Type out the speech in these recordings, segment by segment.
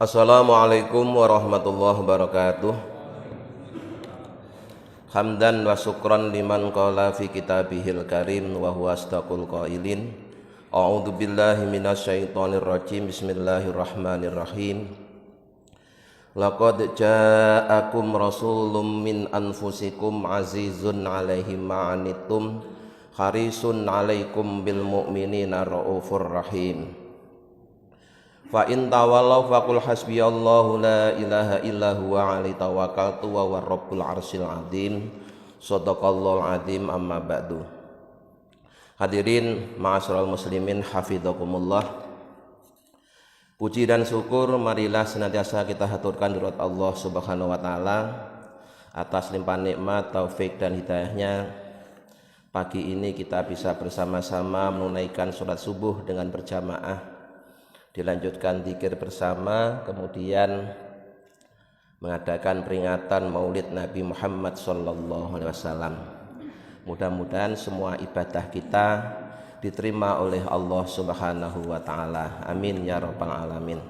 Assalamualaikum warahmatullahi wabarakatuh. Hamdan wa syukran liman qala fi kitabihil karim wa huwa astaqul qailin. A'udzu billahi minasyaitonir rajim. Bismillahirrahmanirrahim. Laqad ja'akum rasulun min anfusikum azizun 'alaihi ma 'anittum harisun 'alaikum bil mu'minina raufur rahim. Fa in tawallaw faqul hasbiyallahu la ilaha illa huwa alaihi tawakkaltu wa huwa rabbul arsyil azim. Shadaqallahul azim. Amma ba'du. Hadirin ma'asyiral muslimin hafizakumullah. Puji dan syukur marilah senantiasa kita haturkan kepada Allah Subhanahu wa taala atas limpahan nikmat, taufik dan hidayahnya. Pagi ini kita bisa bersama-sama menunaikan salat subuh dengan berjamaah, dilanjutkan zikir bersama, kemudian mengadakan peringatan Maulid Nabi Muhammad sallallahu alaihi wasallam. Mudah-mudahan semua ibadah kita diterima oleh Allah Subhanahu wa taala. Amin ya rabbal alamin.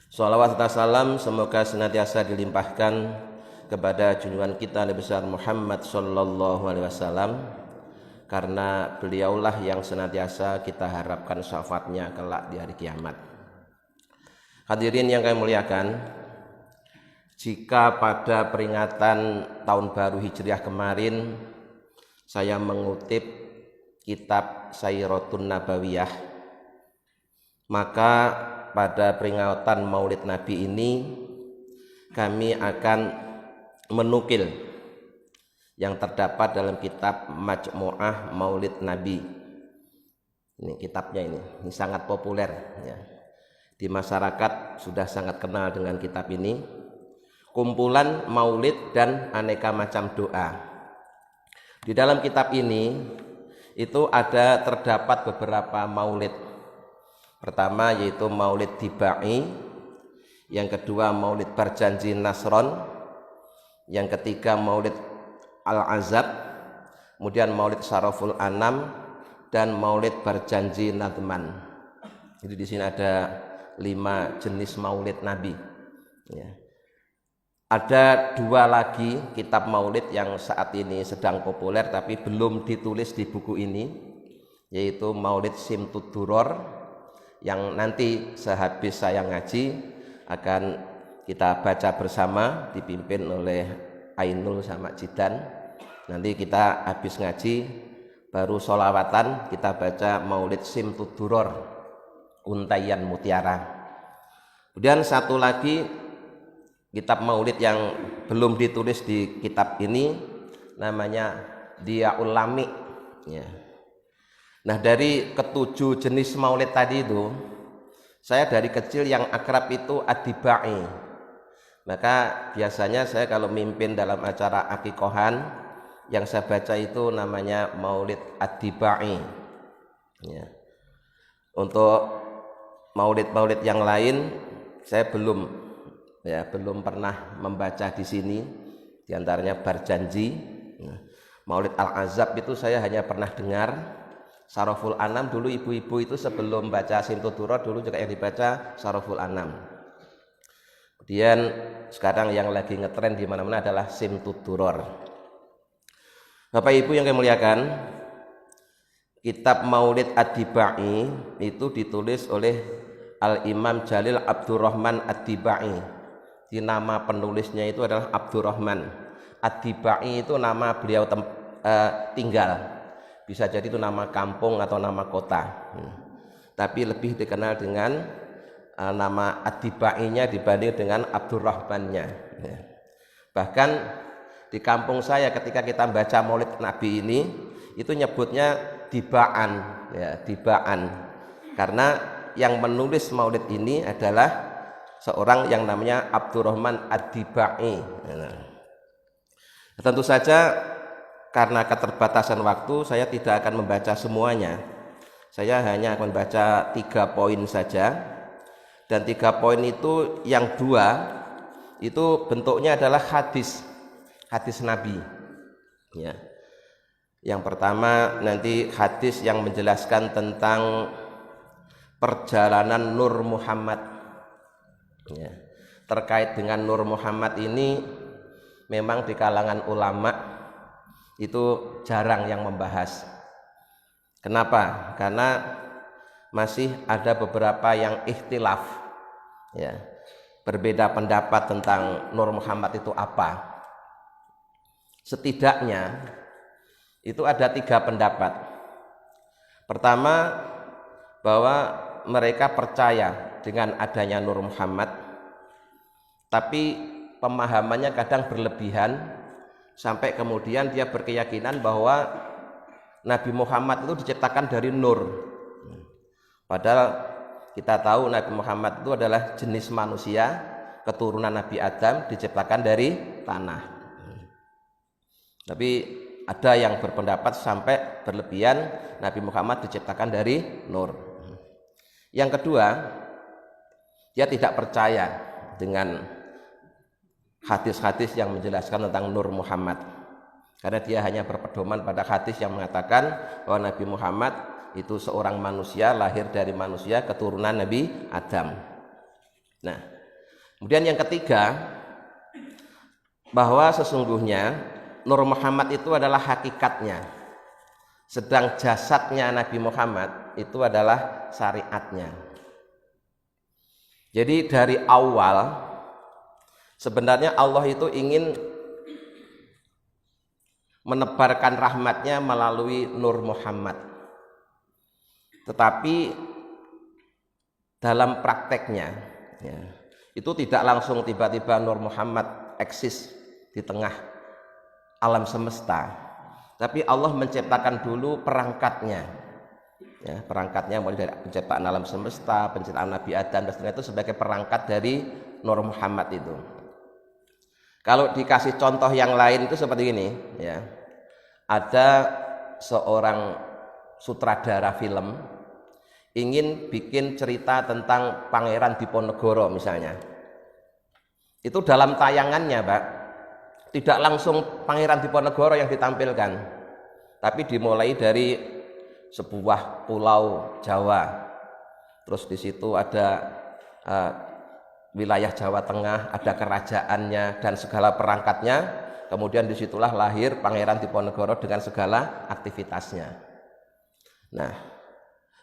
Shalawat dan salam semoga senantiasa dilimpahkan kepada junjungan kita Nabi besar Muhammad sallallahu alaihi wasallam, karena beliaulah yang senantiasa kita harapkan syafaatnya kelak di hari kiamat. Hadirin yang kami muliakan, jika pada peringatan tahun baru Hijriah kemarin saya mengutip kitab Sairatun Nabawiyah, maka pada peringatan Maulid Nabi ini kami akan menukil yang terdapat dalam kitab Majmu'ah Maulid Nabi. Ini kitabnya, ini sangat populer ya. Di masyarakat sudah sangat kenal dengan kitab ini. Kumpulan maulid dan aneka macam doa. Di dalam kitab ini itu terdapat beberapa maulid. Pertama yaitu Maulid Tibai, yang kedua Maulid Berjanji Nasron, yang ketiga Maulid Al-Azab, kemudian Maulid Syaraful Anam, dan Maulid Berjanji Nadman. Jadi di sini ada 5 jenis Maulid Nabi. Ya. Ada 2 lagi kitab Maulid yang saat ini sedang populer tapi belum ditulis di buku ini, yaitu Maulid Simtud Duror, yang nanti sehabis saya ngaji akan kita baca bersama, dipimpin oleh Ainul sama Jidan. Nanti kita habis ngaji baru sholawatan kita baca Maulid Simtud Duror, Untayan Mutiara. Kemudian satu lagi kitab maulid yang belum ditulis di kitab ini namanya Diyaul Lami ya. Nah, dari ke-7 jenis maulid tadi itu, saya dari kecil yang akrab itu Ad-Dibai. Maka biasanya saya kalau mimpin dalam acara akikohan, yang saya baca itu namanya Maulid Ad-Dibai ya. Untuk maulid-maulid yang lain saya belum pernah membaca di sini. Di antaranya Berjanji, Maulid Al-Azab itu saya hanya pernah dengar. Syaraful Anam dulu ibu-ibu itu sebelum baca Simtud Duror dulu juga yang dibaca Syaraful Anam. Kemudian sekarang yang lagi ngetren di mana-mana adalah Simtud Duror. Bapak Ibu yang kami muliakan, kitab Maulid Ad-Dibai itu ditulis oleh Al-Imam Jalil Abdurrahman Ad-Dibai. Di nama penulisnya itu adalah Abdurrahman. Ad-Dibai itu nama beliau tinggal. Bisa jadi itu nama kampung atau nama kota. Tapi lebih dikenal dengan nama Ad-Dibainya dibanding dengan Abdurrahmannya. Bahkan di kampung saya ketika kita baca Maulid Nabi ini itu nyebutnya Dibaan ya, Dibaan. Karena yang menulis Maulid ini adalah seorang yang namanya Abdurrahman Ad-Dibai. Tentu saja karena keterbatasan waktu saya tidak akan membaca semuanya. Saya hanya akan membaca 3 poin saja. Dan 3 poin itu yang 2 itu bentuknya adalah hadis Nabi ya. Yang pertama nanti hadis yang menjelaskan tentang perjalanan Nur Muhammad Ya. Terkait dengan Nur Muhammad ini memang di kalangan ulama itu jarang yang membahas. Kenapa? Karena masih ada beberapa yang ikhtilaf, ya, berbeda pendapat tentang Nur Muhammad itu apa. Setidaknya itu ada 3 pendapat. Pertama, bahwa mereka percaya dengan adanya Nur Muhammad, tapi pemahamannya kadang berlebihan sampai kemudian dia berkeyakinan bahwa Nabi Muhammad itu diciptakan dari nur. Padahal kita tahu Nabi Muhammad itu adalah jenis manusia, keturunan Nabi Adam, diciptakan dari tanah. Tapi ada yang berpendapat sampai berlebihan Nabi Muhammad diciptakan dari nur. Yang kedua, dia tidak percaya dengan hadis-hadis yang menjelaskan tentang Nur Muhammad, karena dia hanya berpedoman pada hadis yang mengatakan bahwa Nabi Muhammad itu seorang manusia, lahir dari manusia, keturunan Nabi Adam. Nah, kemudian yang ketiga, bahwa sesungguhnya Nur Muhammad itu adalah hakikatnya, sedang jasadnya Nabi Muhammad itu adalah syariatnya. Jadi dari awal sebenarnya Allah itu ingin menebarkan rahmatnya melalui Nur Muhammad. Tetapi dalam prakteknya, ya, itu tidak langsung tiba-tiba Nur Muhammad eksis di tengah alam semesta. Tapi Allah menciptakan dulu perangkatnya, ya, perangkatnya mulai dari penciptaan alam semesta, penciptaan Nabi Adam dan sebagainya, itu sebagai perangkat dari Nur Muhammad itu. Kalau dikasih contoh yang lain itu seperti ini, ya, ada seorang sutradara film ingin bikin cerita tentang Pangeran Diponegoro misalnya. Itu dalam tayangannya, Pak, tidak langsung Pangeran Diponegoro yang ditampilkan, tapi dimulai dari sebuah pulau Jawa. Terus di situ ada wilayah Jawa Tengah, ada kerajaannya dan segala perangkatnya. Kemudian disitulah lahir Pangeran Diponegoro dengan segala aktivitasnya. Nah,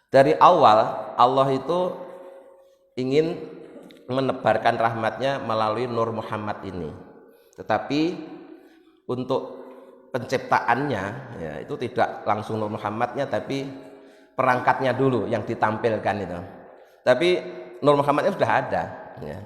dari awal Allah itu ingin menebarkan rahmatnya melalui Nur Muhammad ini. Tetapi untuk penciptaannya, ya, itu tidak langsung Nur Muhammadnya, tapi perangkatnya dulu yang ditampilkan itu. Tapi Nur Muhammadnya sudah ada, ya.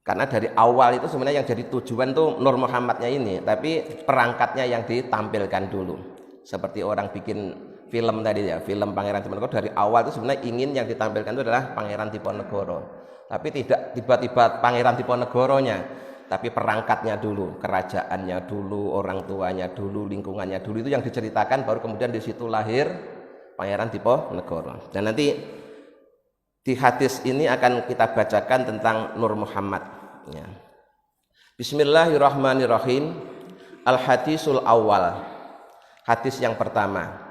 Karena dari awal itu sebenarnya yang jadi tujuan tuh Nur Muhammadnya ini, tapi perangkatnya yang ditampilkan dulu. Seperti orang bikin film tadi, ya, film Pangeran Diponegoro, dari awal itu sebenarnya ingin yang ditampilkan itu adalah Pangeran Diponegoro. Tapi tidak tiba-tiba Pangeran Diponegoronya, tapi perangkatnya dulu, kerajaannya dulu, orang tuanya dulu, lingkungannya dulu, itu yang diceritakan, baru kemudian di situ lahir Pangeran Diponegoro. Dan nanti di hadis ini akan kita bacakan tentang Nur Muhammad, ya. Bismillahirrahmanirrahim. Al-hadisul awal. Hadis yang pertama.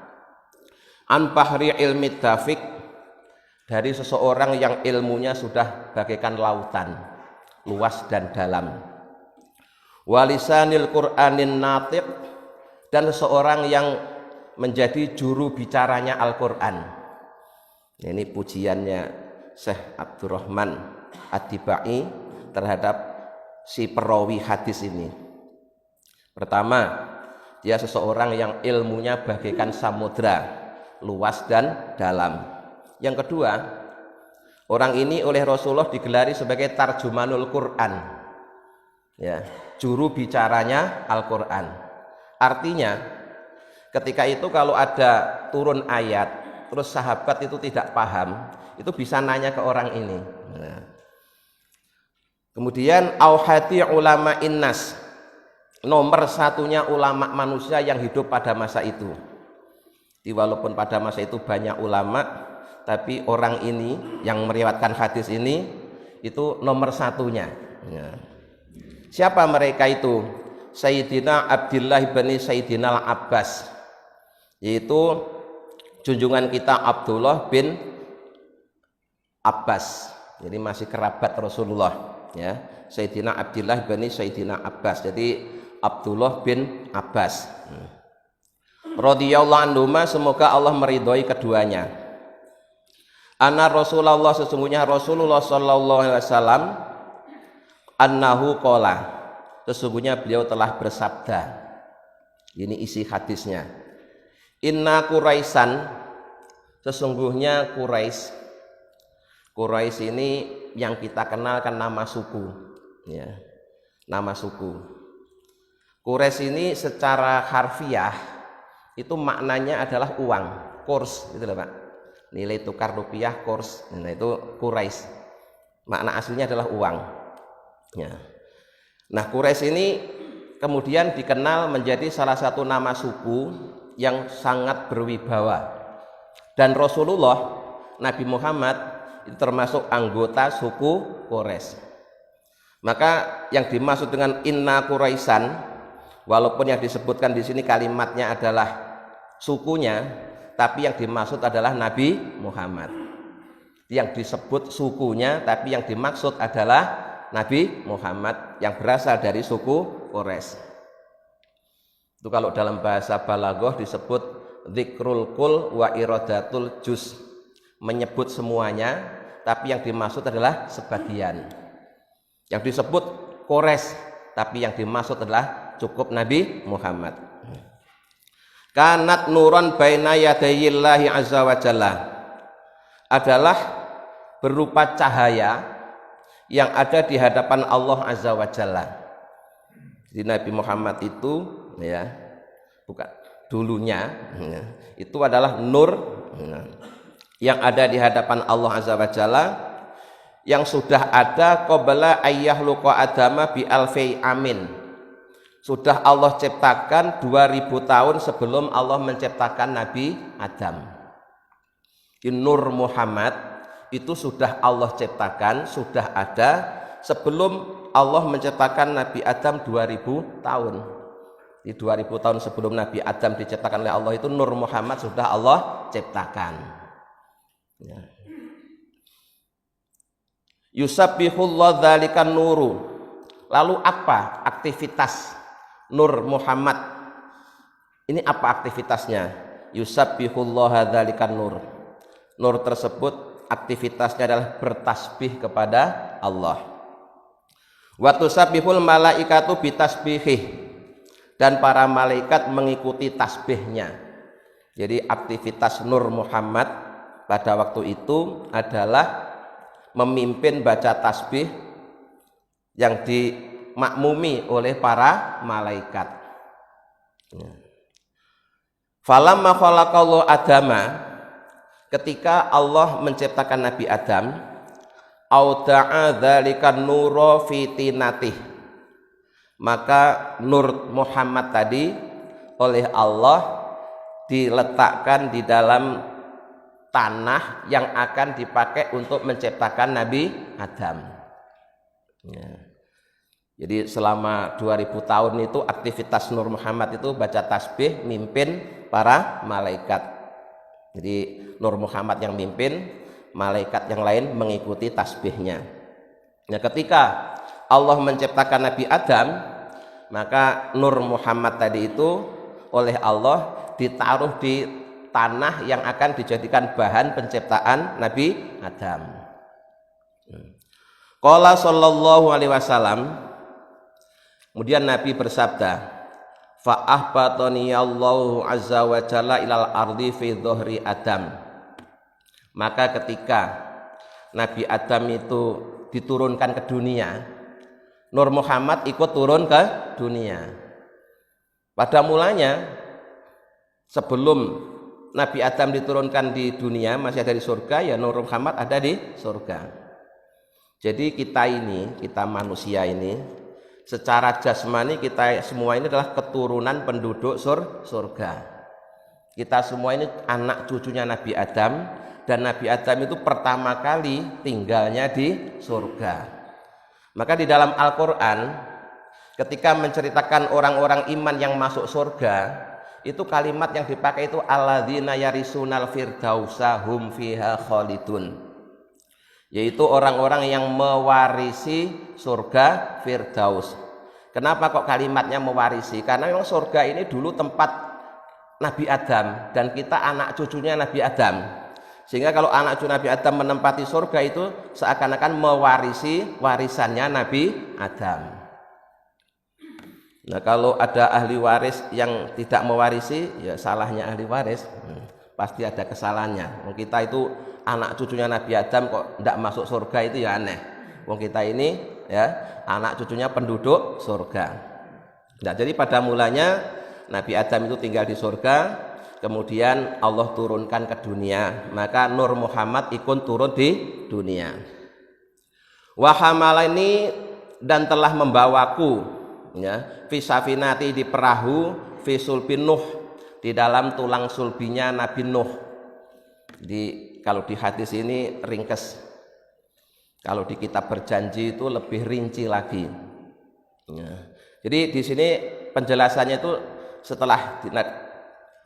An bahri ilmi dafiq, dari seseorang yang ilmunya sudah bagaikan lautan, luas dan dalam. Walisanil Qur'anin natiq, dan seseorang yang menjadi juru bicaranya Al-Qur'an. Ini pujiannya Syekh Abdurrahman Ad-Dibai terhadap si perawi hadis ini. Pertama, dia seseorang yang ilmunya bagaikan samudra, luas dan dalam. Yang kedua, orang ini oleh Rasulullah digelari sebagai tarjumanul Quran, ya, juru bicaranya Al-Quran. Artinya ketika itu kalau ada turun ayat terus sahabat itu tidak paham, itu bisa nanya ke orang ini. Nah, kemudian auhati ulama innas, nomor satunya ulama manusia yang hidup pada masa itu. Walaupun pada masa itu banyak ulama, tapi orang ini yang meriwayatkan hadis ini itu nomor satunya, ya. Siapa mereka itu? Sayyidina Abdullah bin Sayyidina Abbas, yaitu junjungan kita Abdullah bin Abbas Jadi masih kerabat Rasulullah, ya. Sayyidina Abdullah bin Sayyidina Abbas. Jadi Abdullah bin Abbas. Radhiyallahu anhuma, semoga Allah meridhoi keduanya. Anna Rasulullah, sesungguhnya Rasulullah sallallahu alaihi wasallam, annahu qala, sesungguhnya beliau telah bersabda. Ini isi hadisnya. Inna Quraisan, sesungguhnya Quraisy ini yang kita kenal kan nama suku, ya, nama suku. Quraisy ini secara harfiah itu maknanya adalah uang, kurs, gitu loh Pak. Nilai tukar rupiah kurs, nah itu Quraisy. Makna aslinya adalah uang. Ya. Nah Quraisy ini kemudian dikenal menjadi salah satu nama suku yang sangat berwibawa. Dan Rasulullah Nabi Muhammad itu termasuk anggota suku Quraisy. Maka yang dimaksud dengan inna Quraisan, walaupun yang disebutkan di sini kalimatnya adalah sukunya, tapi yang dimaksud adalah Nabi Muhammad. Yang disebut sukunya, tapi yang dimaksud adalah Nabi Muhammad yang berasal dari suku Quraisy. Itu kalau dalam bahasa balaghah disebut dzikrul kul wa iradatul juz, menyebut semuanya tapi yang dimaksud adalah sebagian. Yang disebut Quraisy tapi yang dimaksud adalah cukup Nabi Muhammad. Kanat nuran baina yadayillahi azza wa jalla, adalah berupa cahaya yang ada di hadapan Allah azza wa jalla. Jadi Nabi Muhammad itu, ya, bukan dulunya, ya, itu adalah nur, ya, yang ada di hadapan Allah azza wa jalla, yang sudah ada qabla ayyahluqa adama bi alfi amin. Sudah Allah ciptakan 2000 tahun sebelum Allah menciptakan Nabi Adam. Nur Muhammad itu sudah Allah ciptakan, sudah ada sebelum Allah menciptakan Nabi Adam 2000 tahun. Di 2000 tahun sebelum Nabi Adam diciptakan oleh Allah itu Nur Muhammad sudah Allah ciptakan. Ya. Yusabbihullahu dzalikan nuru. Lalu apa aktivitas Nur Muhammad? Ini apa aktivitasnya? Yusabbihullahu dzalikan nur. Nur tersebut aktivitasnya adalah bertasbih kepada Allah. Wa tusabbihul malaikatu bitasbihih, dan para malaikat mengikuti tasbihnya. Jadi aktivitas Nur Muhammad pada waktu itu adalah memimpin baca tasbih yang dimakmumi oleh para malaikat. Falamma khalaqallahu Adama, ketika Allah menciptakan Nabi Adam, auda'a dzalikan nura fi tinatih, maka Nur Muhammad tadi oleh Allah diletakkan di dalam tanah yang akan dipakai untuk menciptakan Nabi Adam. Ya. Jadi selama 2000 tahun itu aktivitas Nur Muhammad itu baca tasbih, mimpin para malaikat. Jadi Nur Muhammad yang mimpin, malaikat yang lain mengikuti tasbihnya. Nah, ketika Allah menciptakan Nabi Adam, maka Nur Muhammad tadi itu oleh Allah ditaruh di tanah yang akan dijadikan bahan penciptaan Nabi Adam. Qala sallallahu alaihi wasallam, kemudian Nabi bersabda, fa ahbatani Allahu azza wa jalla ilal ardi fi dhuhri Adam. Maka ketika Nabi Adam itu diturunkan ke dunia, Nur Muhammad ikut turun ke dunia. Pada mulanya sebelum Nabi Adam diturunkan di dunia masih ada di surga, ya Nur Muhammad ada di surga. Jadi kita ini, kita manusia ini, secara jasmani kita semua ini adalah keturunan penduduk surga. Kita semua ini anak cucunya Nabi Adam, dan Nabi Adam itu pertama kali tinggalnya di surga. Maka di dalam Al-Quran ketika menceritakan orang-orang iman yang masuk surga, itu kalimat yang dipakai itu alladzina yarisunal firdausa hum fiha khalidun, yaitu orang-orang yang mewarisi surga Firdaus. Kenapa kok kalimatnya mewarisi? Karena memang surga ini dulu tempat Nabi Adam dan kita anak cucunya Nabi Adam. Sehingga kalau anak cucu Nabi Adam menempati surga itu seakan-akan mewarisi warisannya Nabi Adam. Nah, kalau ada ahli waris yang tidak mewarisi, ya salahnya ahli waris. Pasti ada kesalahannya. Kita itu anak cucunya Nabi Adam kok tidak masuk surga, itu ya aneh. Wong kita ini ya anak cucunya penduduk surga. Nah, jadi pada mulanya Nabi Adam itu tinggal di surga, kemudian Allah turunkan ke dunia, maka Nur Muhammad ikut turun di dunia. Wa hamalani, dan telah membawaku, ya, fi safinati, di perahu, fi sulbin Nuh, di dalam tulang sulbinya Nabi Nuh. Kalau di hadis ini ringkes, kalau di kitab berjanji itu lebih rinci lagi. Ya. Jadi di sini penjelasannya itu setelah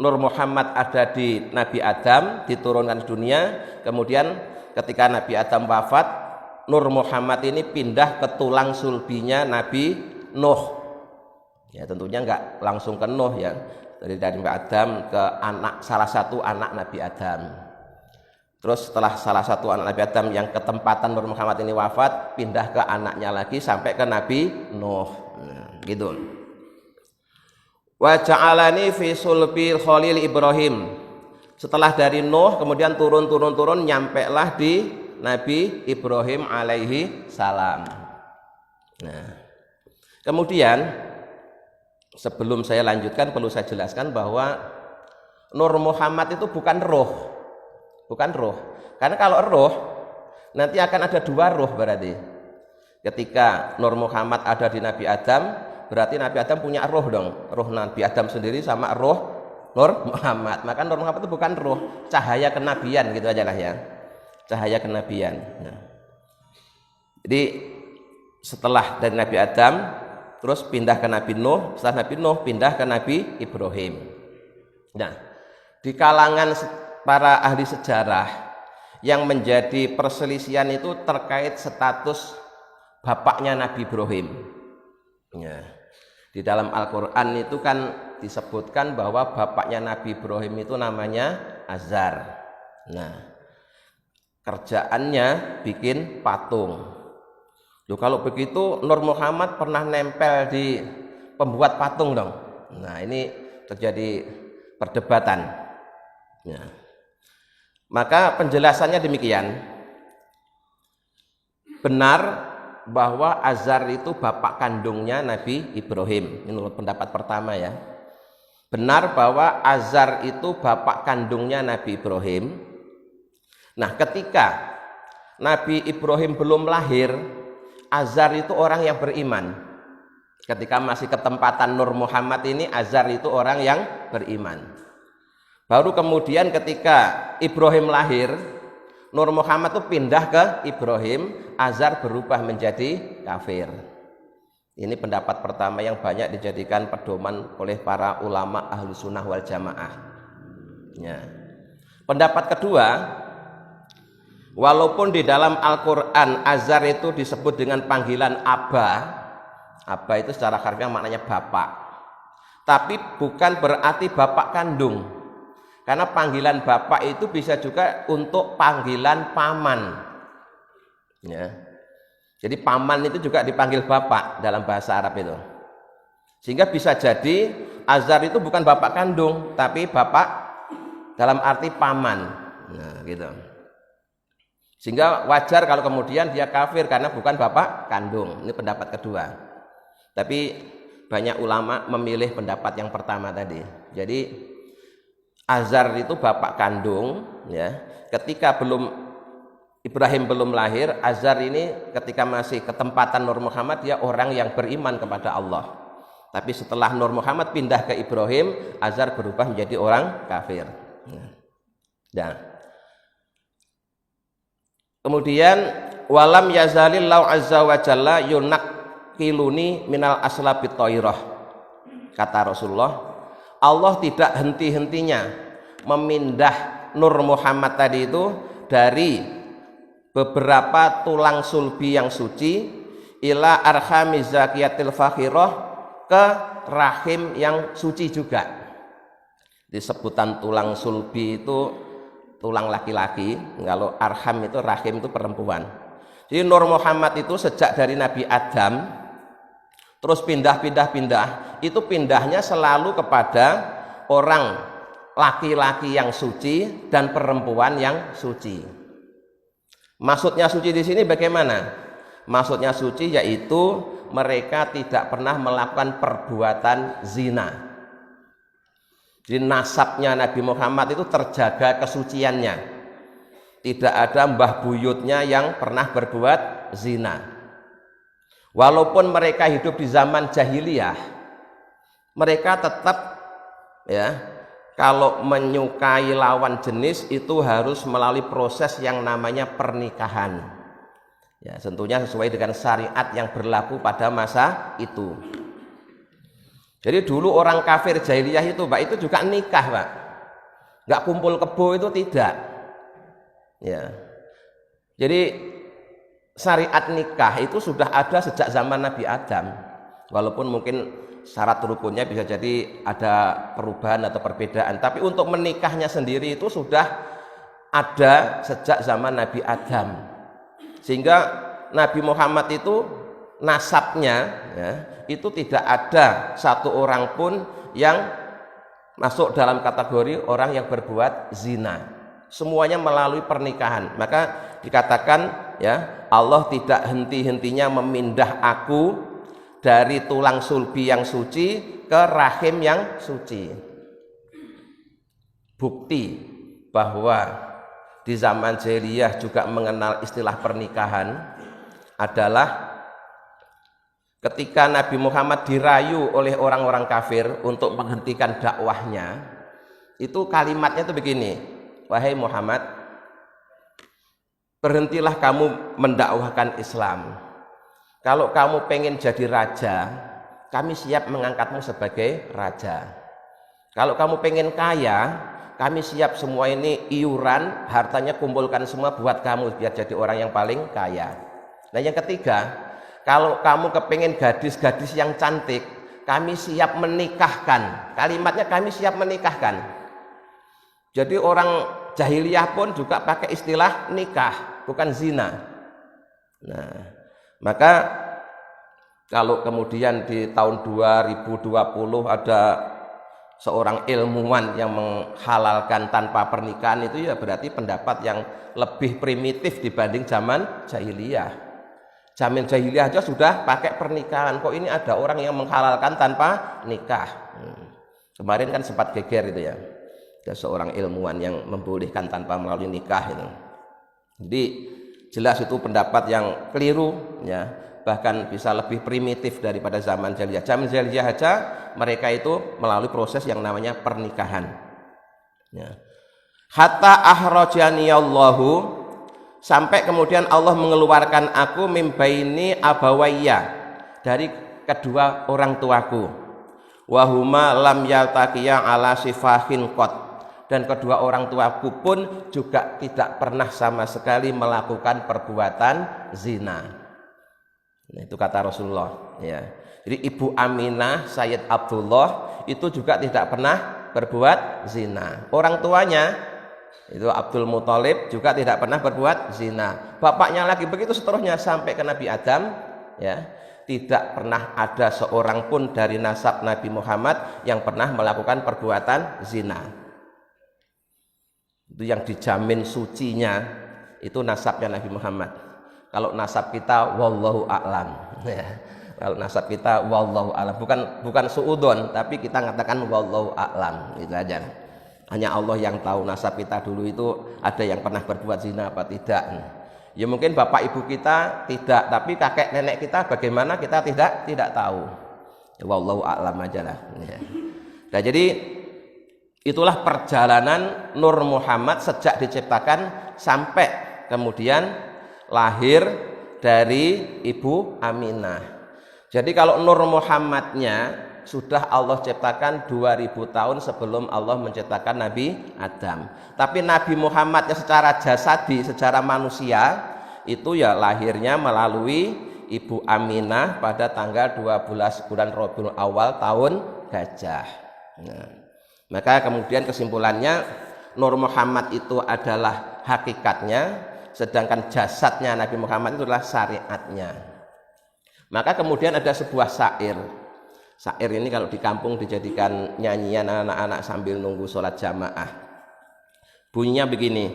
Nur Muhammad ada di Nabi Adam, diturunkan ke dunia, kemudian ketika Nabi Adam wafat, Nur Muhammad ini pindah ke tulang sulbinya Nabi Nuh. Ya, tentunya enggak langsung ke Nuh ya, dari Nabi Adam ke salah satu anak Nabi Adam. Terus setelah salah satu anak Nabi Adam yang ketempatan Nur Muhammad ini wafat, pindah ke anaknya lagi sampai ke Nabi Nuh. Nah, gitu. Wa ja'alani fi sulbil Khalil Ibrahim. Setelah dari Nuh kemudian turun nyampe lah di Nabi Ibrahim alaihi salam. Nah, kemudian sebelum saya lanjutkan perlu saya jelaskan bahwa Nur Muhammad itu bukan roh. Karena kalau roh nanti akan ada dua roh berarti. Ketika Nur Muhammad ada di Nabi Adam, berarti Nabi Adam punya roh dong. Roh Nabi Adam sendiri sama roh Nur Muhammad. Maka Nur Muhammad itu bukan roh, cahaya kenabian gitu aja lah ya. Cahaya kenabian. Nah. Jadi setelah dari Nabi Adam terus pindah ke Nabi Nuh, setelah Nabi Nuh pindah ke Nabi Ibrahim. Nah, di kalangan para ahli sejarah yang menjadi perselisihan itu terkait status bapaknya Nabi Ibrahim. Ya. Di dalam Al-Quran itu kan disebutkan bahwa bapaknya Nabi Ibrahim itu namanya Azar. Nah, kerjaannya bikin patung. Loh, kalau begitu Nur Muhammad pernah nempel di pembuat patung dong. Nah, ini terjadi perdebatan. Ya. Maka penjelasannya demikian. Benar bahwa Azar itu bapak kandungnya Nabi Ibrahim. Ini menurut pendapat pertama ya. Benar bahwa Azar itu bapak kandungnya Nabi Ibrahim. Nah, ketika Nabi Ibrahim belum lahir, Azar itu orang yang beriman. Ketika masih ketempatan Nur Muhammad ini, Azar itu orang yang beriman. Baru kemudian ketika Ibrahim lahir, Nur Muhammad itu pindah ke Ibrahim, Azar berubah menjadi kafir. Ini pendapat pertama yang banyak dijadikan pedoman oleh para ulama ahlu sunnah wal jamaah. Ya. Pendapat kedua, walaupun di dalam Al-Quran Azar itu disebut dengan panggilan Aba itu secara harfiah maknanya bapak, tapi bukan berarti bapak kandung. Karena panggilan bapak itu bisa juga untuk panggilan paman. Ya. Jadi paman itu juga dipanggil bapak dalam bahasa Arab itu. Sehingga bisa jadi Azar itu bukan bapak kandung, tapi bapak dalam arti paman. Nah, gitu. Sehingga wajar kalau kemudian dia kafir karena bukan bapak kandung. Ini pendapat kedua. Tapi banyak ulama memilih pendapat yang pertama tadi. Jadi Azar itu bapak kandung ya. Ketika Ibrahim belum lahir, Azar ini ketika masih ketempatan Nur Muhammad dia orang yang beriman kepada Allah. Tapi setelah Nur Muhammad pindah ke Ibrahim, Azar berubah menjadi orang kafir. Nah. Kemudian walam yazalillahu azza wa jalla yunaqiluni minal aslabit thairah. Kata Rasulullah, Allah tidak henti-hentinya memindah Nur Muhammad tadi itu dari beberapa tulang sulbi yang suci ila arhami zakiyatil fakhirah, ke rahim yang suci juga. Disebutan tulang sulbi itu tulang laki-laki, kalau arham itu rahim itu perempuan. Jadi Nur Muhammad itu sejak dari Nabi Adam terus pindah, itu pindahnya selalu kepada orang laki-laki yang suci dan perempuan yang suci. Maksudnya suci di sini bagaimana? Maksudnya suci yaitu mereka tidak pernah melakukan perbuatan zina. Jadi nasabnya Nabi Muhammad itu terjaga kesuciannya. Tidak ada mbah buyutnya yang pernah berbuat zina. Walaupun mereka hidup di zaman jahiliyah, mereka tetap ya, kalau menyukai lawan jenis itu harus melalui proses yang namanya pernikahan. Ya, tentunya sesuai dengan syariat yang berlaku pada masa itu. Jadi dulu orang kafir jahiliyah itu, Pak, itu juga nikah, Pak. Nggak kumpul kebo itu tidak. Ya. Jadi syariat nikah itu sudah ada sejak zaman Nabi Adam. Walaupun mungkin syarat rukunnya bisa jadi ada perubahan atau perbedaan, tapi untuk menikahnya sendiri itu sudah ada sejak zaman Nabi Adam. Sehingga Nabi Muhammad itu nasabnya ya, itu tidak ada satu orang pun yang masuk dalam kategori orang yang berbuat zina. Semuanya melalui pernikahan. Maka dikatakan ya, Allah tidak henti-hentinya memindah aku dari tulang sulbi yang suci ke rahim yang suci. Bukti bahwa di zaman jahiliyah juga mengenal istilah pernikahan adalah ketika Nabi Muhammad dirayu oleh orang-orang kafir untuk menghentikan dakwahnya, itu kalimatnya itu begini, wahai Muhammad, berhentilah kamu mendakwahkan Islam. Kalau kamu pengen jadi raja, kami siap mengangkatmu sebagai raja. Kalau kamu pengen kaya, kami siap semua ini iuran, hartanya kumpulkan semua buat kamu biar jadi orang yang paling kaya. Nah yang ketiga, kalau kamu kepengen gadis-gadis yang cantik, kami siap menikahkan. Kalimatnya kami siap menikahkan. Jadi orang jahiliyah pun juga pakai istilah nikah, bukan zina. Nah, maka kalau kemudian di tahun 2020 ada seorang ilmuwan yang menghalalkan tanpa pernikahan, itu ya berarti pendapat yang lebih primitif dibanding zaman jahiliyah. Zaman jahiliyah aja sudah pakai pernikahan, kok ini ada orang yang menghalalkan tanpa nikah. Kemarin kan sempat geger itu ya, ada seorang ilmuwan yang membolehkan tanpa melalui nikah itu. Jadi jelas itu pendapat yang keliru ya, bahkan bisa lebih primitif daripada zaman jahiliyah. Zaman jahiliyah aja mereka itu melalui proses yang namanya pernikahan ya. Hatta akhrajani Allahu, sampai kemudian Allah mengeluarkan aku mimbaini abawayya, dari kedua orang tuaku, wahuma lam yaltaqiya ala sifahin qat, dan kedua orang tuaku pun juga tidak pernah sama sekali melakukan perbuatan zina. Nah, itu kata Rasulullah ya. Jadi Ibu Aminah Sayyid Abdullah itu juga tidak pernah berbuat zina. Orang tuanya itu Abdul Muthalib juga tidak pernah berbuat zina. Bapaknya lagi begitu seterusnya sampai ke Nabi Adam ya. Tidak pernah ada seorang pun dari nasab Nabi Muhammad yang pernah melakukan perbuatan zina. Itu yang dijamin sucinya itu nasabnya Nabi Muhammad. Kalau nasab kita wallahu a'lam ya. Kalau nasab kita wallahu a'lam, bukan suudon, tapi kita mengatakan wallahu a'lam, itu aja. Hanya Allah yang tahu nasab kita dulu itu ada yang pernah berbuat zina apa tidak. Ya mungkin bapak ibu kita tidak, tapi kakek nenek kita bagaimana kita tidak tahu. Ya, wallahu a'lam aja lah ya. Nah jadi itulah perjalanan Nur Muhammad sejak diciptakan sampai kemudian lahir dari Ibu Aminah. Jadi kalau Nur Muhammadnya sudah Allah ciptakan 2000 tahun sebelum Allah menciptakan Nabi Adam. Tapi Nabi Muhammadnya secara jasadi, secara manusia itu ya lahirnya melalui Ibu Aminah pada tanggal 12 bulan Rabiul Awal tahun Gajah. Nah, maka kemudian kesimpulannya Nur Muhammad itu adalah hakikatnya, sedangkan jasadnya Nabi Muhammad itu adalah syariatnya. Maka kemudian ada sebuah syair. Syair ini kalau di kampung dijadikan nyanyian anak-anak sambil nunggu sholat jamaah. Bunyinya begini: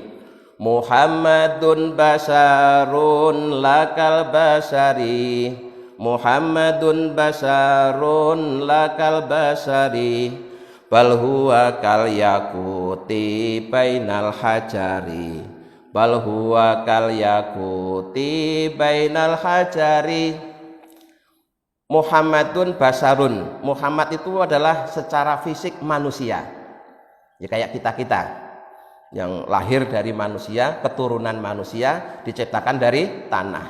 Muhammadun basarun lakal basari, Muhammadun basarun lakal basari, bal huwa kal yakuti bainal hajari, bal huwa kal yakuti bainal hajari. Muhammadun basarun, Muhammad itu adalah secara fisik manusia, ya kayak kita-kita yang lahir dari manusia, keturunan manusia, diciptakan dari tanah.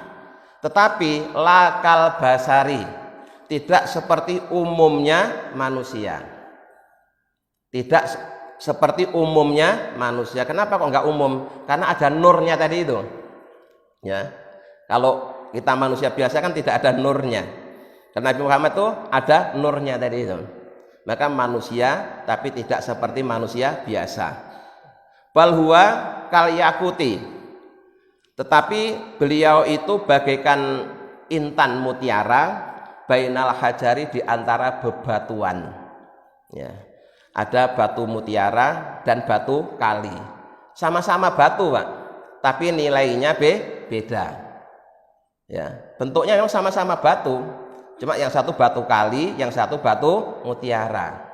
Tetapi lakal basari, tidak seperti umumnya manusia. Tidak seperti umumnya manusia. Kenapa kok enggak umum? Karena ada nurnya tadi itu. Ya. Kalau kita manusia biasa kan tidak ada nurnya. Karena Nabi Muhammad itu ada nurnya tadi itu. Maka manusia tapi tidak seperti manusia biasa. Bal huwa kal yakuti, tetapi beliau itu bagaikan intan mutiara bainal hajari, di antara bebatuan. Ya. Ada batu mutiara dan batu kali, sama-sama batu Pak, tapi nilainya beda. Ya. Bentuknya memang sama-sama batu, cuma yang satu batu kali, yang satu batu mutiara.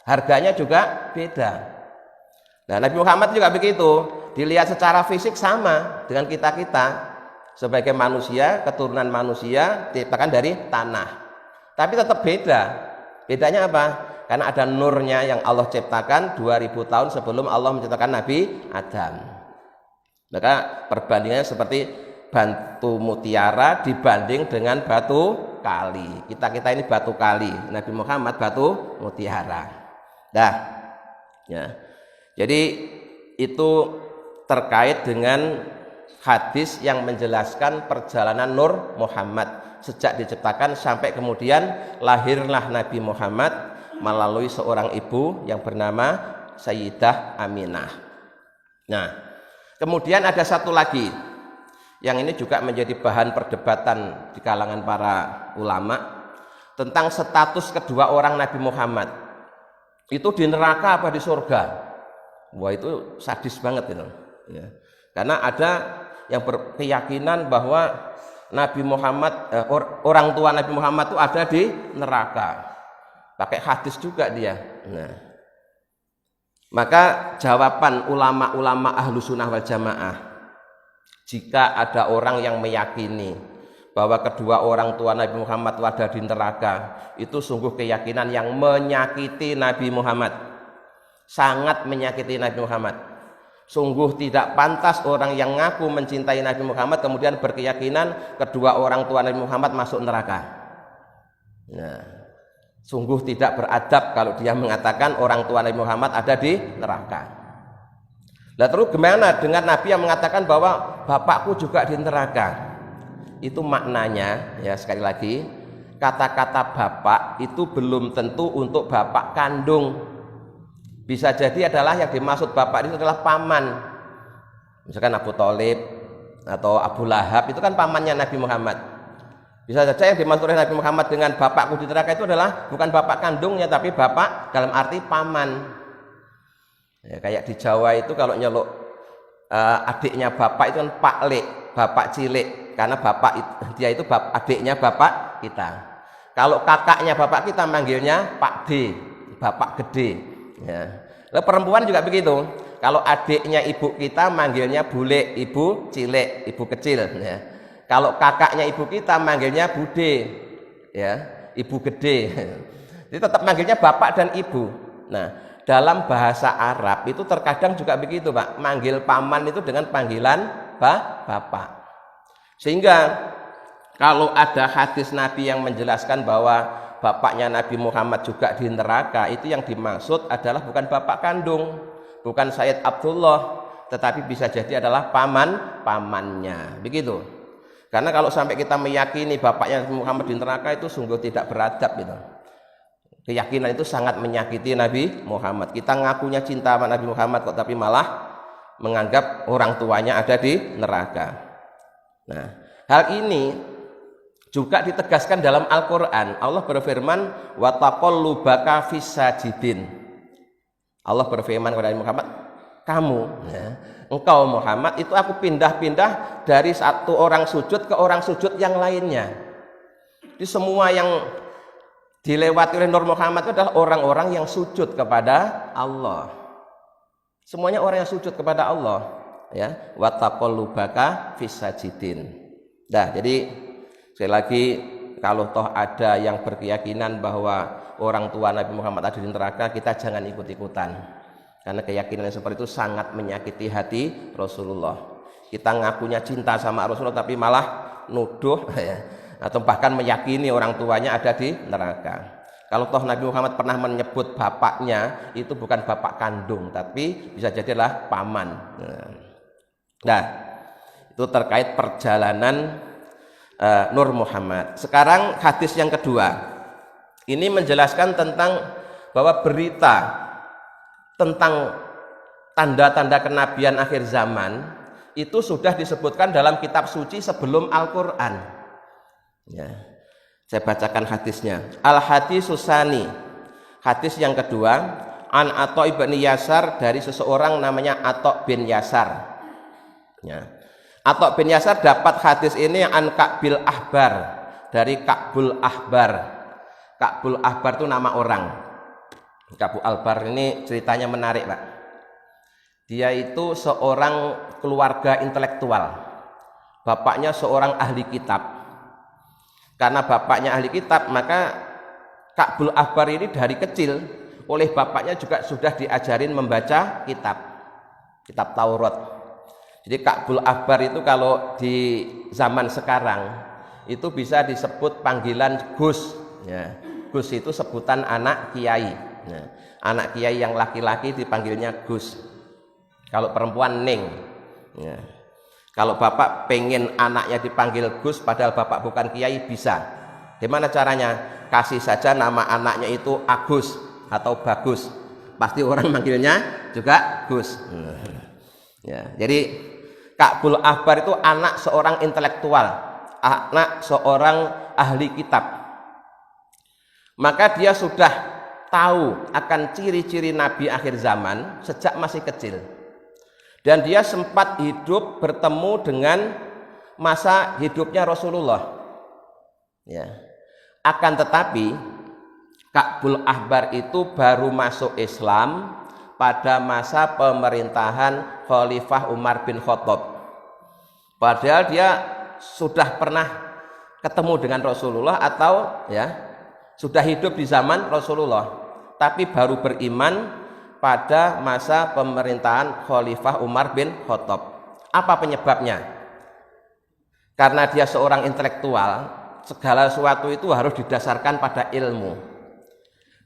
Harganya juga beda. Nah, Nabi Muhammad juga begitu, dilihat secara fisik sama dengan kita-kita sebagai manusia, keturunan manusia, diciptakan dari tanah. Tapi tetap beda. Bedanya apa? Karena ada nurnya yang Allah ciptakan 2000 tahun sebelum Allah menciptakan Nabi Adam. Maka perbandingannya seperti batu mutiara dibanding dengan batu kali. Kita-kita ini batu kali, Nabi Muhammad batu mutiara. Dah. Ya. Jadi itu terkait dengan hadis yang menjelaskan perjalanan Nur Muhammad sejak diciptakan sampai kemudian lahirlah Nabi Muhammad melalui seorang ibu yang bernama Sayyidah Aminah. Nah, kemudian ada satu lagi yang ini juga menjadi bahan perdebatan di kalangan para ulama tentang status kedua orang Nabi Muhammad. Itu di neraka apa di surga? Wah, itu sadis banget itu. Ya. Karena ada yang berkeyakinan bahwa Nabi Muhammad, orang tua Nabi Muhammad itu ada di neraka. Pakai hadis juga dia. Nah, maka jawaban ulama-ulama ahlu sunnah wal jamaah, jika ada orang yang meyakini bahwa kedua orang tua Nabi Muhammad itu ada di neraka, itu sungguh keyakinan yang menyakiti Nabi Muhammad. Sangat menyakiti Nabi Muhammad. Sungguh tidak pantas orang yang ngaku mencintai Nabi Muhammad kemudian berkeyakinan kedua orang tua Nabi Muhammad masuk neraka. Nah, sungguh tidak beradab kalau dia mengatakan orang tua Nabi Muhammad ada di neraka. Lah terus gimana dengan Nabi yang mengatakan bahwa bapakku juga di neraka? Itu maknanya, ya sekali lagi, kata-kata bapak itu belum tentu untuk bapak kandung. Bisa jadi adalah yang dimaksud bapak itu adalah paman. Misalkan Abu Thalib atau Abu Lahab, itu kan pamannya Nabi Muhammad. Bisa saja yang dimaksud oleh Nabi Muhammad dengan bapakku di neraka itu adalah bukan bapak kandungnya, tapi bapak dalam arti paman. Ya, kayak di Jawa itu kalau nyeluk adiknya bapak itu kan Pak Lek, bapak cilik, karena dia itu adiknya bapak kita. Kalau kakaknya bapak kita manggilnya Pak D, bapak gede. Ya. Lalu perempuan juga begitu. Kalau adiknya ibu kita manggilnya bule, ibu cilik, ibu kecil. Ya. Kalau kakaknya ibu kita manggilnya bude, ya, ibu gede. Jadi tetap manggilnya bapak dan ibu. Nah, dalam bahasa Arab itu terkadang juga begitu, Pak. Manggil paman itu dengan panggilan bapak. Sehingga kalau ada hadis Nabi yang menjelaskan bahwa bapaknya Nabi Muhammad juga di neraka, itu yang dimaksud adalah bukan bapak kandung, bukan Sayyid Abdullah, tetapi bisa jadi adalah pamannya. Begitu. Karena kalau sampai kita meyakini bapaknya Muhammad di neraka itu sungguh tidak beradab gitu. Keyakinan itu sangat menyakiti Nabi Muhammad. Kita ngakunya cinta sama Nabi Muhammad kok, tapi malah menganggap orang tuanya ada di neraka. Nah, hal ini juga ditegaskan dalam Al-Quran. Allah berfirman, wa taqallubaka fis sajidin. Allah berfirman kepada Nabi Muhammad, kamu, engkau Muhammad, itu aku pindah-pindah dari satu orang sujud ke orang sujud yang lainnya. Di semua yang dilewati oleh Nur Muhammad itu adalah orang-orang yang sujud kepada Allah. Semuanya orang yang sujud kepada Allah, ya. Wa taqallubaka fis sajidin. Nah, jadi sekali lagi, kalau toh ada yang berkeyakinan bahwa orang tua Nabi Muhammad ada di neraka, kita jangan ikut-ikutan. Karena keyakinan yang seperti itu sangat menyakiti hati Rasulullah. Kita ngakunya cinta sama Rasulullah tapi malah nuduh ya, atau bahkan meyakini orang tuanya ada di neraka. Kalau toh Nabi Muhammad pernah menyebut bapaknya, itu bukan bapak kandung, tapi bisa jadilah paman. Nah, itu terkait perjalanan Nur Muhammad. Sekarang hadis yang kedua. Ini menjelaskan tentang bahwa berita tentang tanda-tanda kenabian akhir zaman itu sudah disebutkan dalam kitab suci sebelum Al-Quran. Ya. Saya bacakan hadisnya. Al-hadis Susani. Hadis yang kedua, an Atha ibn Yasar, dari seseorang namanya Atha bin Yasar. Ya. Atha bin Yasar dapat hadis ini an Ka'bil Ahbar, dari Ka'bul Ahbar. Ka'bul Ahbar itu nama orang. Ka'bul Ahbar ini ceritanya menarik, Pak. Dia itu seorang keluarga intelektual. Bapaknya seorang ahli kitab. Karena bapaknya ahli kitab, maka Ka'bul Ahbar ini dari kecil oleh bapaknya juga sudah diajarin membaca kitab Taurat. Jadi Ka'bul Ahbar itu kalau di zaman sekarang itu bisa disebut panggilan Gus. Ya. Gus itu sebutan anak kiai. Nah, anak kiai yang laki-laki dipanggilnya Gus. Kalau perempuan Ning. Ya. Kalau bapak pengen anaknya dipanggil Gus padahal bapak bukan kiai, bisa. Gimana caranya? Kasih saja nama anaknya itu Agus atau Bagus. Pasti orang manggilnya juga Gus. Ya, jadi Ka'bul Ahbar itu anak seorang intelektual, anak seorang ahli kitab. Maka dia sudah tahu akan ciri-ciri Nabi akhir zaman sejak masih kecil. Dan dia sempat hidup bertemu dengan masa hidupnya Rasulullah. Ya. Akan tetapi Ka'bul Ahbar itu baru masuk Islam pada masa pemerintahan Khalifah Umar bin Khattab. Padahal dia sudah pernah ketemu dengan Rasulullah atau ya sudah hidup di zaman Rasulullah, tapi baru beriman pada masa pemerintahan Khalifah Umar bin Khattab. Apa penyebabnya? Karena dia seorang intelektual, segala sesuatu itu harus didasarkan pada ilmu.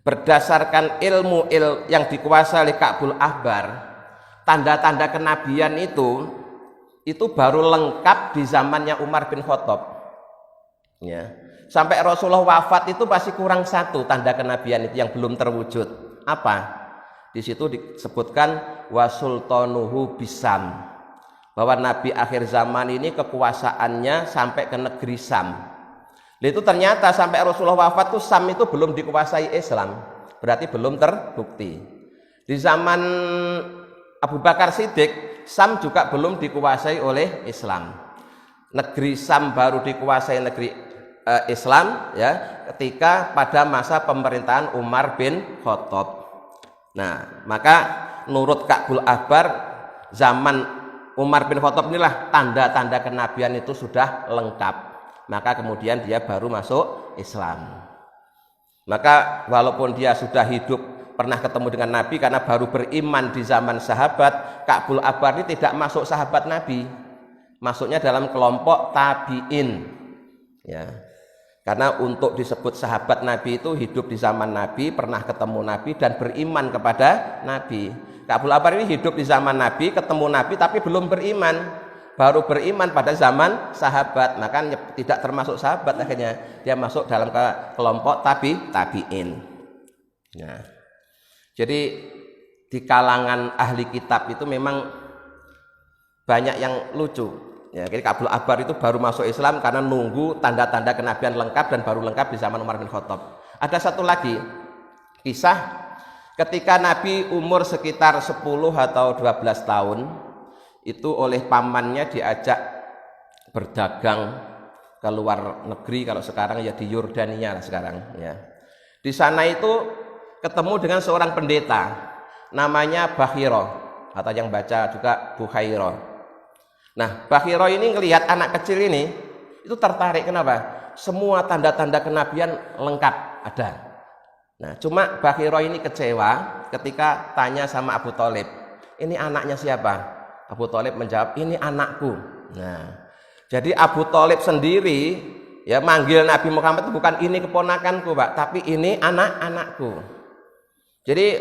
Berdasarkan ilmu yang dikuasai oleh Ka'bul Ahbar, tanda-tanda kenabian itu baru lengkap di zamannya Umar bin Khattab. Ya. Sampai Rasulullah wafat itu masih kurang satu tanda kenabian itu yang belum terwujud. Apa? Di situ disebutkan wasultanuhu bisam, bahwa Nabi akhir zaman ini kekuasaannya sampai ke negeri Sam. Itu ternyata sampai Rasulullah wafat tuh Sam itu belum dikuasai Islam, berarti belum terbukti. Di zaman Abu Bakar Siddiq, Sam juga belum dikuasai oleh Islam. Negeri Sam baru dikuasai negeri Islam ya ketika pada masa pemerintahan Umar bin Khattab. Nah, maka menurut Ka'bul Ahbar, zaman Umar bin Khattab inilah tanda-tanda kenabian itu sudah lengkap. Maka kemudian dia baru masuk Islam. Maka walaupun dia sudah hidup pernah ketemu dengan Nabi karena baru beriman di zaman sahabat, Ka'bul Ahbar ini tidak masuk sahabat Nabi. Masuknya dalam kelompok tabi'in. Ya. Karena untuk disebut sahabat Nabi itu hidup di zaman Nabi, pernah ketemu Nabi dan beriman kepada Nabi. Ka'bul Ahbar ini hidup di zaman Nabi, ketemu Nabi tapi belum beriman. Baru beriman pada zaman sahabat. Maka tidak termasuk sahabat, akhirnya dia masuk dalam kelompok tabi'in. Nah, jadi di kalangan ahli kitab itu memang banyak yang lucu. Ya, jadi Ka'bul Ahbar itu baru masuk Islam karena nunggu tanda-tanda kenabian lengkap dan baru lengkap di zaman Umar bin Khattab. Ada satu lagi kisah ketika Nabi umur sekitar 10 atau 12 tahun itu oleh pamannya diajak berdagang ke luar negeri, kalau sekarang ya di Yordania lah sekarang ya. Di sana itu ketemu dengan seorang pendeta namanya Bakhiro atau yang baca juga Bukhairo. Nah, Bakhiro ini ngelihat anak kecil ini itu tertarik. Kenapa? Semua tanda-tanda kenabian lengkap ada. Nah, cuma Bakhiro ini kecewa ketika tanya sama Abu Thalib, ini anaknya siapa? Abu Thalib menjawab, ini anakku. Nah, jadi Abu Thalib sendiri ya manggil Nabi Muhammad itu bukan ini keponakanku, Pak, tapi ini anak-anakku. Jadi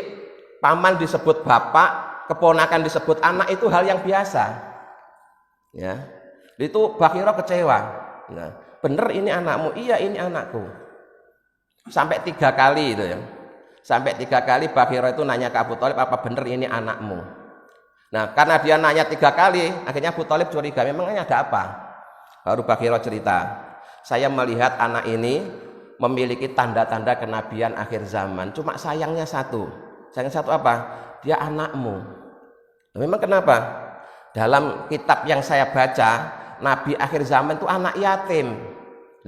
paman disebut bapak, keponakan disebut anak, itu hal yang biasa. Ya, itu Bakhiro kecewa. Nah, bener ini anakmu? Iya, ini anakku. Sampai 3 kali itu ya. Sampai 3 kali Bakhiro itu nanya ke Abu Thalib, apa bener ini anakmu? Nah, karena dia nanya 3 kali, akhirnya Abu Thalib curiga, memangnya ada apa? Baru Bakhiro cerita, saya melihat anak ini memiliki tanda-tanda kenabian akhir zaman. Cuma sayangnya satu. Sayangnya satu apa? Dia anakmu. Nah, memang kenapa? Dalam kitab yang saya baca, Nabi akhir zaman itu anak yatim.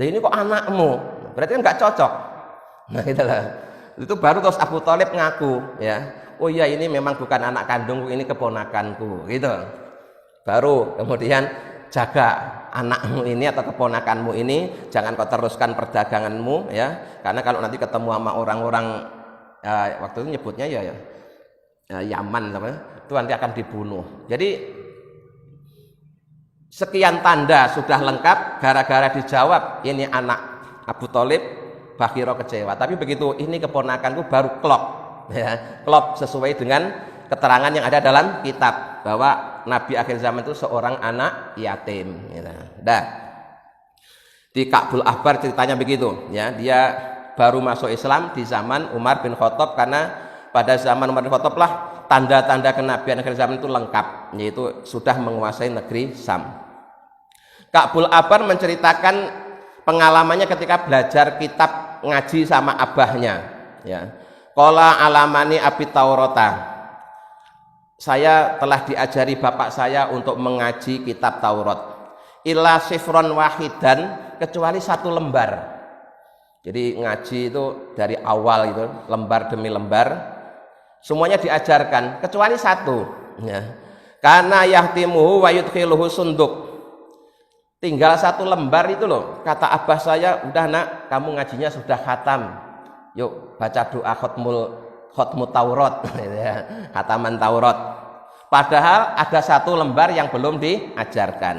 Nah ini kok anakmu? Berarti kan nggak cocok. Nah itulah. Itu baru terus Abu Thalib ngaku, ya. Oh iya, ini memang bukan anak kandungku, ini keponakanku, gitu. Baru kemudian jaga anakmu ini atau keponakanmu ini, jangan kau teruskan perdaganganmu, ya. Karena kalau nanti ketemu sama orang-orang waktu itu nyebutnya ya Yaman, itu nanti akan dibunuh. Jadi sekian tanda sudah lengkap, gara-gara dijawab ini anak Abu Thalib, Bakhiro kecewa. Tapi begitu ini keponakanku, baru klop, ya, klop sesuai dengan keterangan yang ada dalam kitab bahwa Nabi akhir zaman itu seorang anak yatim. Dah. Di Ka'bul Ahbar ceritanya begitu, ya. Dia baru masuk Islam di zaman Umar bin Khattab, karena pada zaman Umar bin Khattab lah tanda-tanda kenabian akhir zaman itu lengkap, yaitu sudah menguasai negeri Sam. Ka'bul Ahbar menceritakan pengalamannya ketika belajar kitab ngaji sama abahnya, ya. Qala alamani abi Taurata, saya telah diajari bapak saya untuk mengaji kitab Taurat, illa sifron wahidan, kecuali 1 lembar. Jadi ngaji itu dari awal itu lembar demi lembar semuanya diajarkan kecuali 1, ya. Karena yahtimuhu wa yudkhiluhu sunduk, tinggal 1 lembar itu loh. Kata abah saya, udah nak, kamu ngajinya sudah khatam, yuk baca doa khotmut Taurat, ya, khataman Taurat. Padahal ada 1 lembar yang belum diajarkan.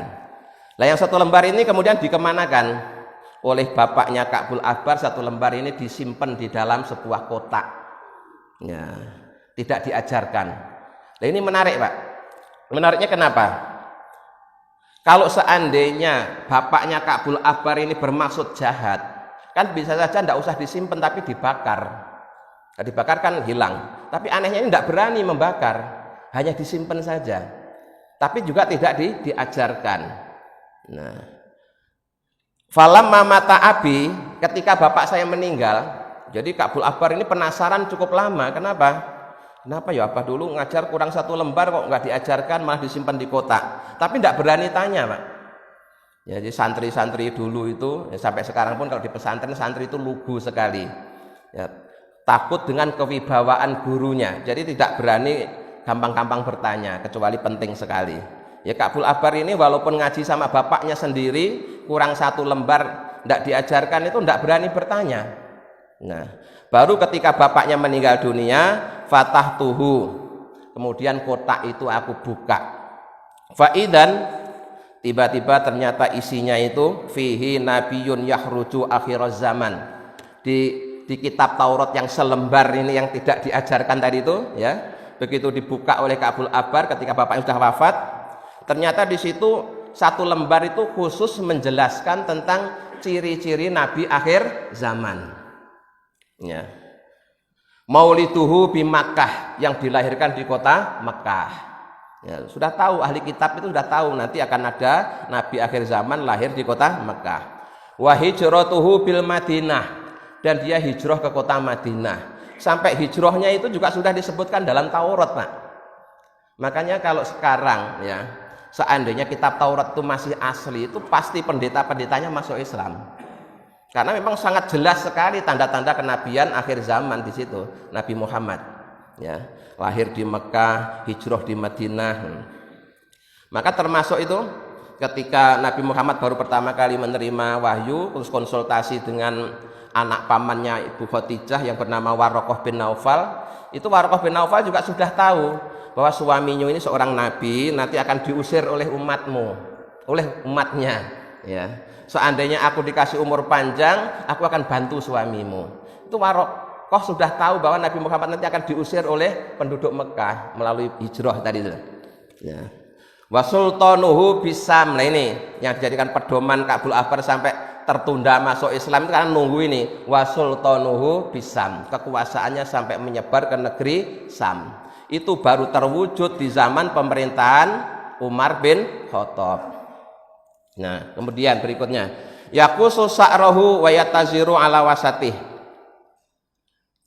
Nah yang 1 lembar ini kemudian dikemanakan oleh bapaknya Ka'bul Ahbar. 1 lembar ini disimpan di dalam sebuah kotak, ya, tidak diajarkan. Nah ini menarik, Pak. Menariknya kenapa? Kalau seandainya bapaknya Ka'bul Ahbar ini bermaksud jahat, kan bisa saja tidak usah disimpan tapi dibakar. Nah, dibakar kan hilang. Tapi anehnya ini tidak berani membakar, hanya disimpan saja. Tapi juga tidak diajarkan. Nah, falamma mata abi, ketika bapak saya meninggal, jadi Ka'bul Ahbar ini penasaran cukup lama. Kenapa ya Abah dulu ngajar kurang 1 lembar kok nggak diajarkan, malah disimpan di kotak. Tapi tidak berani tanya, Pak. Jadi santri-santri dulu itu ya, sampai sekarang pun kalau di pesantren santri itu lugu sekali, ya, takut dengan kewibawaan gurunya. Jadi tidak berani gampang-gampang bertanya kecuali penting sekali. Ya Ka'bul Ahbar ini walaupun ngaji sama bapaknya sendiri kurang 1 lembar tidak diajarkan, itu tidak berani bertanya. Nah, baru ketika bapaknya meninggal dunia, fatahtuhu, kemudian kotak itu aku buka. Faidan, Tiba-tiba ternyata isinya itu fihi nabiyun yahruju akhiraz zaman. Di kitab Taurat yang selembar ini yang tidak diajarkan tadi itu, ya, begitu dibuka oleh Ka'bul Ahbar ketika bapaknya sudah wafat, ternyata di situ satu lembar itu khusus menjelaskan tentang ciri-ciri nabi akhir zaman. Ya. Mauliduhu bi Makkah, yang dilahirkan di kota Makkah. Ya, sudah tahu, ahli kitab itu sudah tahu nanti akan ada nabi akhir zaman lahir di kota Makkah. Wa hijratuhu bil Madinah, dan dia hijrah ke kota Madinah. Sampai hijrahnya itu juga sudah disebutkan dalam Taurat, Pak. Makanya kalau sekarang, ya, seandainya kitab Taurat itu masih asli, itu pasti pendeta-pendetanya masuk Islam. Karena memang sangat jelas sekali tanda-tanda kenabian akhir zaman di situ, Nabi Muhammad. Ya, lahir di Mekah, hijrah di Madinah. Maka termasuk itu ketika Nabi Muhammad baru pertama kali menerima wahyu, terus konsultasi dengan anak pamannya Ibu Khadijah yang bernama Waraqah bin Naufal. Itu Waraqah bin Naufal juga sudah tahu bahwa suaminya ini seorang nabi, nanti akan diusir oleh umatmu, oleh umatnya. Ya, seandainya aku dikasih umur panjang, aku akan bantu suamimu. Itu Waraqah sudah tahu bahwa Nabi Muhammad nanti akan diusir oleh penduduk Mekah melalui hijrah tadi itu. Ya. Wa sultanuhu bisam. Nah ini yang dijadikan pedoman Ka'bul Ahbar sampai tertunda masuk Islam itu karena nunggu ini. Wa sultanuhu bisam. Kekuasaannya sampai menyebar ke negeri Sam. Itu baru terwujud di zaman pemerintahan Umar bin Khattab. Nah, kemudian berikutnya, yaqusu sa'rahu wa yataziru ala wasatih.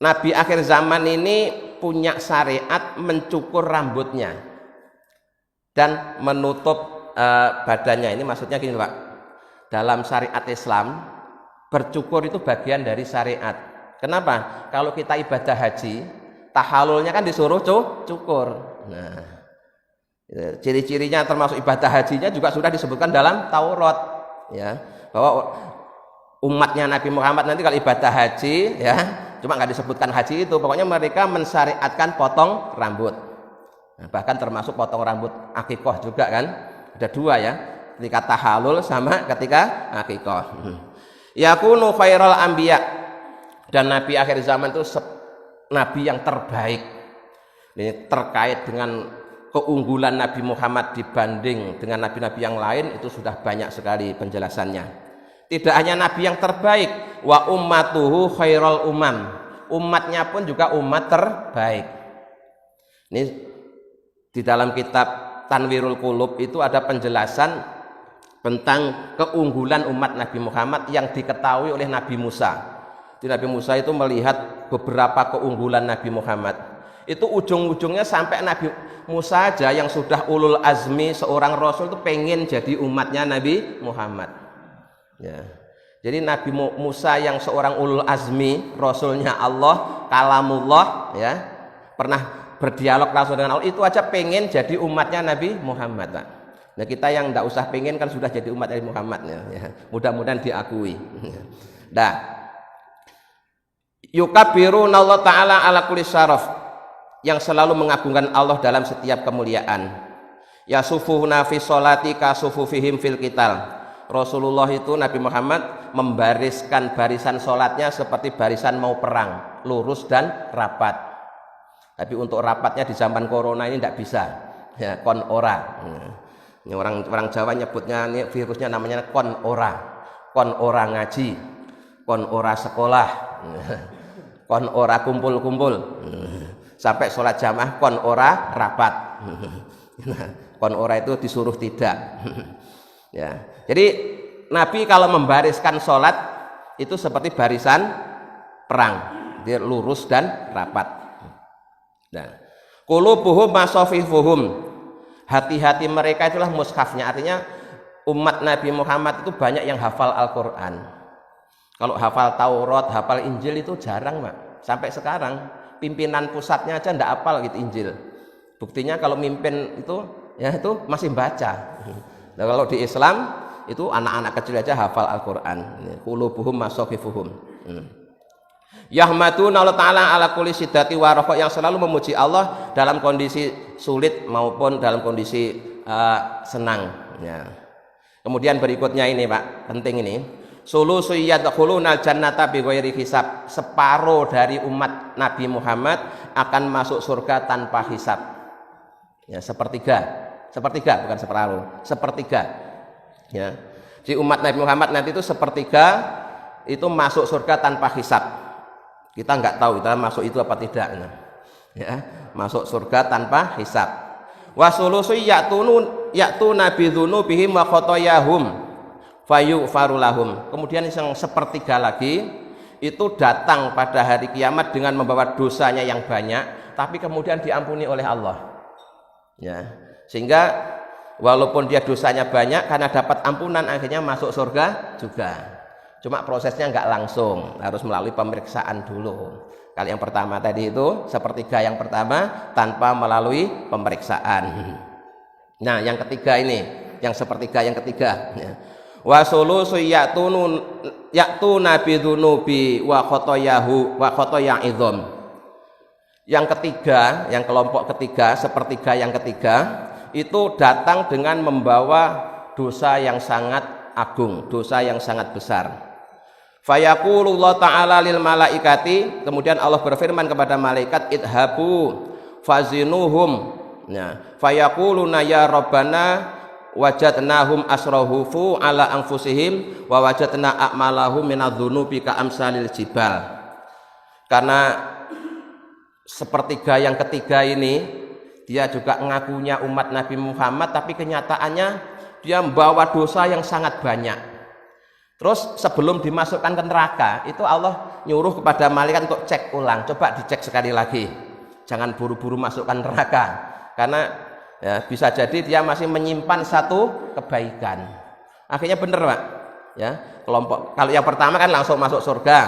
Nabi akhir zaman ini punya syariat mencukur rambutnya dan menutup badannya. Ini maksudnya gini, Pak. Dalam syariat Islam, bercukur itu bagian dari syariat. Kenapa? Kalau kita ibadah haji, tahalulnya kan disuruh cukur. Nah, ciri-cirinya termasuk ibadah hajinya juga sudah disebutkan dalam Taurat, ya, bahwa umatnya Nabi Muhammad nanti kalau ibadah haji, ya, cuma nggak disebutkan haji itu, pokoknya mereka mensyariatkan potong rambut. Nah, bahkan termasuk potong rambut akikah juga kan, ada dua ya, ketika tahalul sama ketika akikah. Yakunu khairal anbiya, dan Nabi akhir zaman itu Nabi yang terbaik. Ini terkait dengan keunggulan Nabi Muhammad dibanding dengan nabi-nabi yang lain itu sudah banyak sekali penjelasannya. Tidak hanya nabi yang terbaik, wa ummatuhu khairal umam, umatnya pun juga umat terbaik. Ini di dalam kitab Tanwirul Qulub itu ada penjelasan tentang keunggulan umat Nabi Muhammad yang diketahui oleh Nabi Musa. Nabi Musa itu melihat beberapa keunggulan Nabi Muhammad. Itu ujung-ujungnya sampai Nabi Musa aja yang sudah ulul azmi seorang rasul itu pengen jadi umatnya Nabi Muhammad. Ya. Jadi Nabi Musa yang seorang ulul azmi, rasulnya Allah, kalamullah, ya, pernah berdialog langsung dengan Allah, itu aja pengen jadi umatnya Nabi Muhammad, Pak. Nah, kita yang tidak usah pengen kan sudah jadi umat Nabi Muhammad, ya. Mudah-mudahan diakui. Nah, yukabbiruna Allah Ta'ala ala kulli syaraf, yang selalu mengagungkan Allah dalam setiap kemuliaan. Yasufuhuna fi sholati kasufufihim fil qital. Rasulullah itu, Nabi Muhammad, membariskan barisan sholatnya seperti barisan mau perang, lurus dan rapat. Tapi untuk rapatnya di zaman corona ini tidak bisa, ya, kon ora. Ini orang Jawa nyebutnya, ini virusnya namanya kon ora ngaji, kon ora sekolah, kon ora kumpul-kumpul, sampai sholat jamaah kon ora rapat. Kon ora itu disuruh tidak. Ya, jadi Nabi kalau membariskan sholat itu seperti barisan perang, dia lurus dan rapat. Nah, qulubuhum masafifuhum, hati-hati mereka itulah mushafnya. Artinya umat Nabi Muhammad itu banyak yang hafal Al-Quran. Kalau hafal Taurat, hafal Injil itu jarang, Pak. Sampai sekarang pimpinan pusatnya aja ndak hafal gitu Injil. Buktinya kalau mimpin itu, ya itu masih baca. Nah, kalau di Islam itu anak-anak kecil aja hafal Al-Quran. Qulubuhum masafifuhum. Yahmaduna Allah Ta'ala ala kulli siddati wa rafa, yang selalu memuji Allah dalam kondisi sulit maupun dalam kondisi senang, ya. Kemudian berikutnya ini Pak, penting ini. Sulusu yadkhulunal jannata bighairi hisab. Separuh dari umat Nabi Muhammad akan masuk surga tanpa hisab. Ya, sepertiga. Sepertiga bukan separuh, sepertiga. Ya. Di umat Nabi Muhammad nanti itu sepertiga itu masuk surga tanpa hisab. Kita nggak tahu kita masuk itu apa tidak. Nah, ya, masuk surga tanpa hisab. Wasulusu ya'tuna bidzunubihim wa khotoyahum fayu farulahum. Kemudian yang sepertiga lagi itu datang pada hari kiamat dengan membawa dosanya yang banyak, tapi kemudian diampuni oleh Allah. Ya. Sehingga walaupun dia dosanya banyak, karena dapat ampunan akhirnya masuk surga juga. Cuma prosesnya nggak langsung, harus melalui pemeriksaan dulu. Kali yang pertama tadi itu sepertiga yang pertama tanpa melalui pemeriksaan. Nah yang ketiga ini, yang sepertiga yang ketiga. Wasulusu ya'tuna bidzunubi wa khotoyahu wa khotoya'idhom. Yang ketiga, yang kelompok ketiga, sepertiga yang ketiga itu datang dengan membawa dosa yang sangat agung, dosa yang sangat besar. Fayaqulullah ta'ala lil malaikati, kemudian Allah berfirman kepada malaikat, idhabu fazinuhum. Nah, fayaquluna ya rabbana wajadnahum asrahufu ala anfusihim wa wajadna a'malahum minadzunubi ka amsalil jibal. Karena sepertiga yang ketiga ini dia juga ngakunya umat Nabi Muhammad, tapi kenyataannya dia membawa dosa yang sangat banyak. Terus sebelum dimasukkan ke neraka, itu Allah nyuruh kepada malaikat untuk cek ulang. Coba dicek sekali lagi. Jangan buru-buru masukkan neraka. Karena ya, bisa jadi dia masih menyimpan satu kebaikan. Akhirnya benar Pak. Ya, kelompok kalau yang pertama kan langsung masuk surga.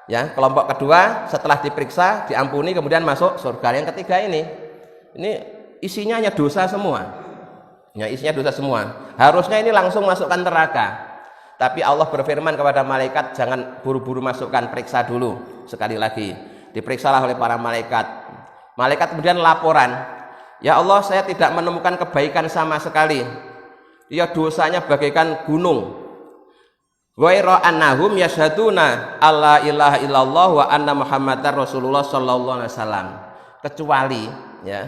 Ya, kelompok kedua setelah diperiksa, diampuni kemudian masuk surga. Yang ketiga ini isinya hanya dosa semua. Ya, isinya dosa semua. Harusnya ini langsung masukkan neraka. Tapi Allah berfirman kepada malaikat, jangan buru-buru masukkan, periksa dulu. Sekali lagi, diperiksalah oleh para malaikat. Malaikat kemudian laporan, ya Allah, saya tidak menemukan kebaikan sama sekali. Dia dosanya bagaikan gunung. Ghaira annahum yashhaduna alla ilaha illallah wa anna muhammadar rasulullah sallallahu alaihi wasallam. Kecuali ya,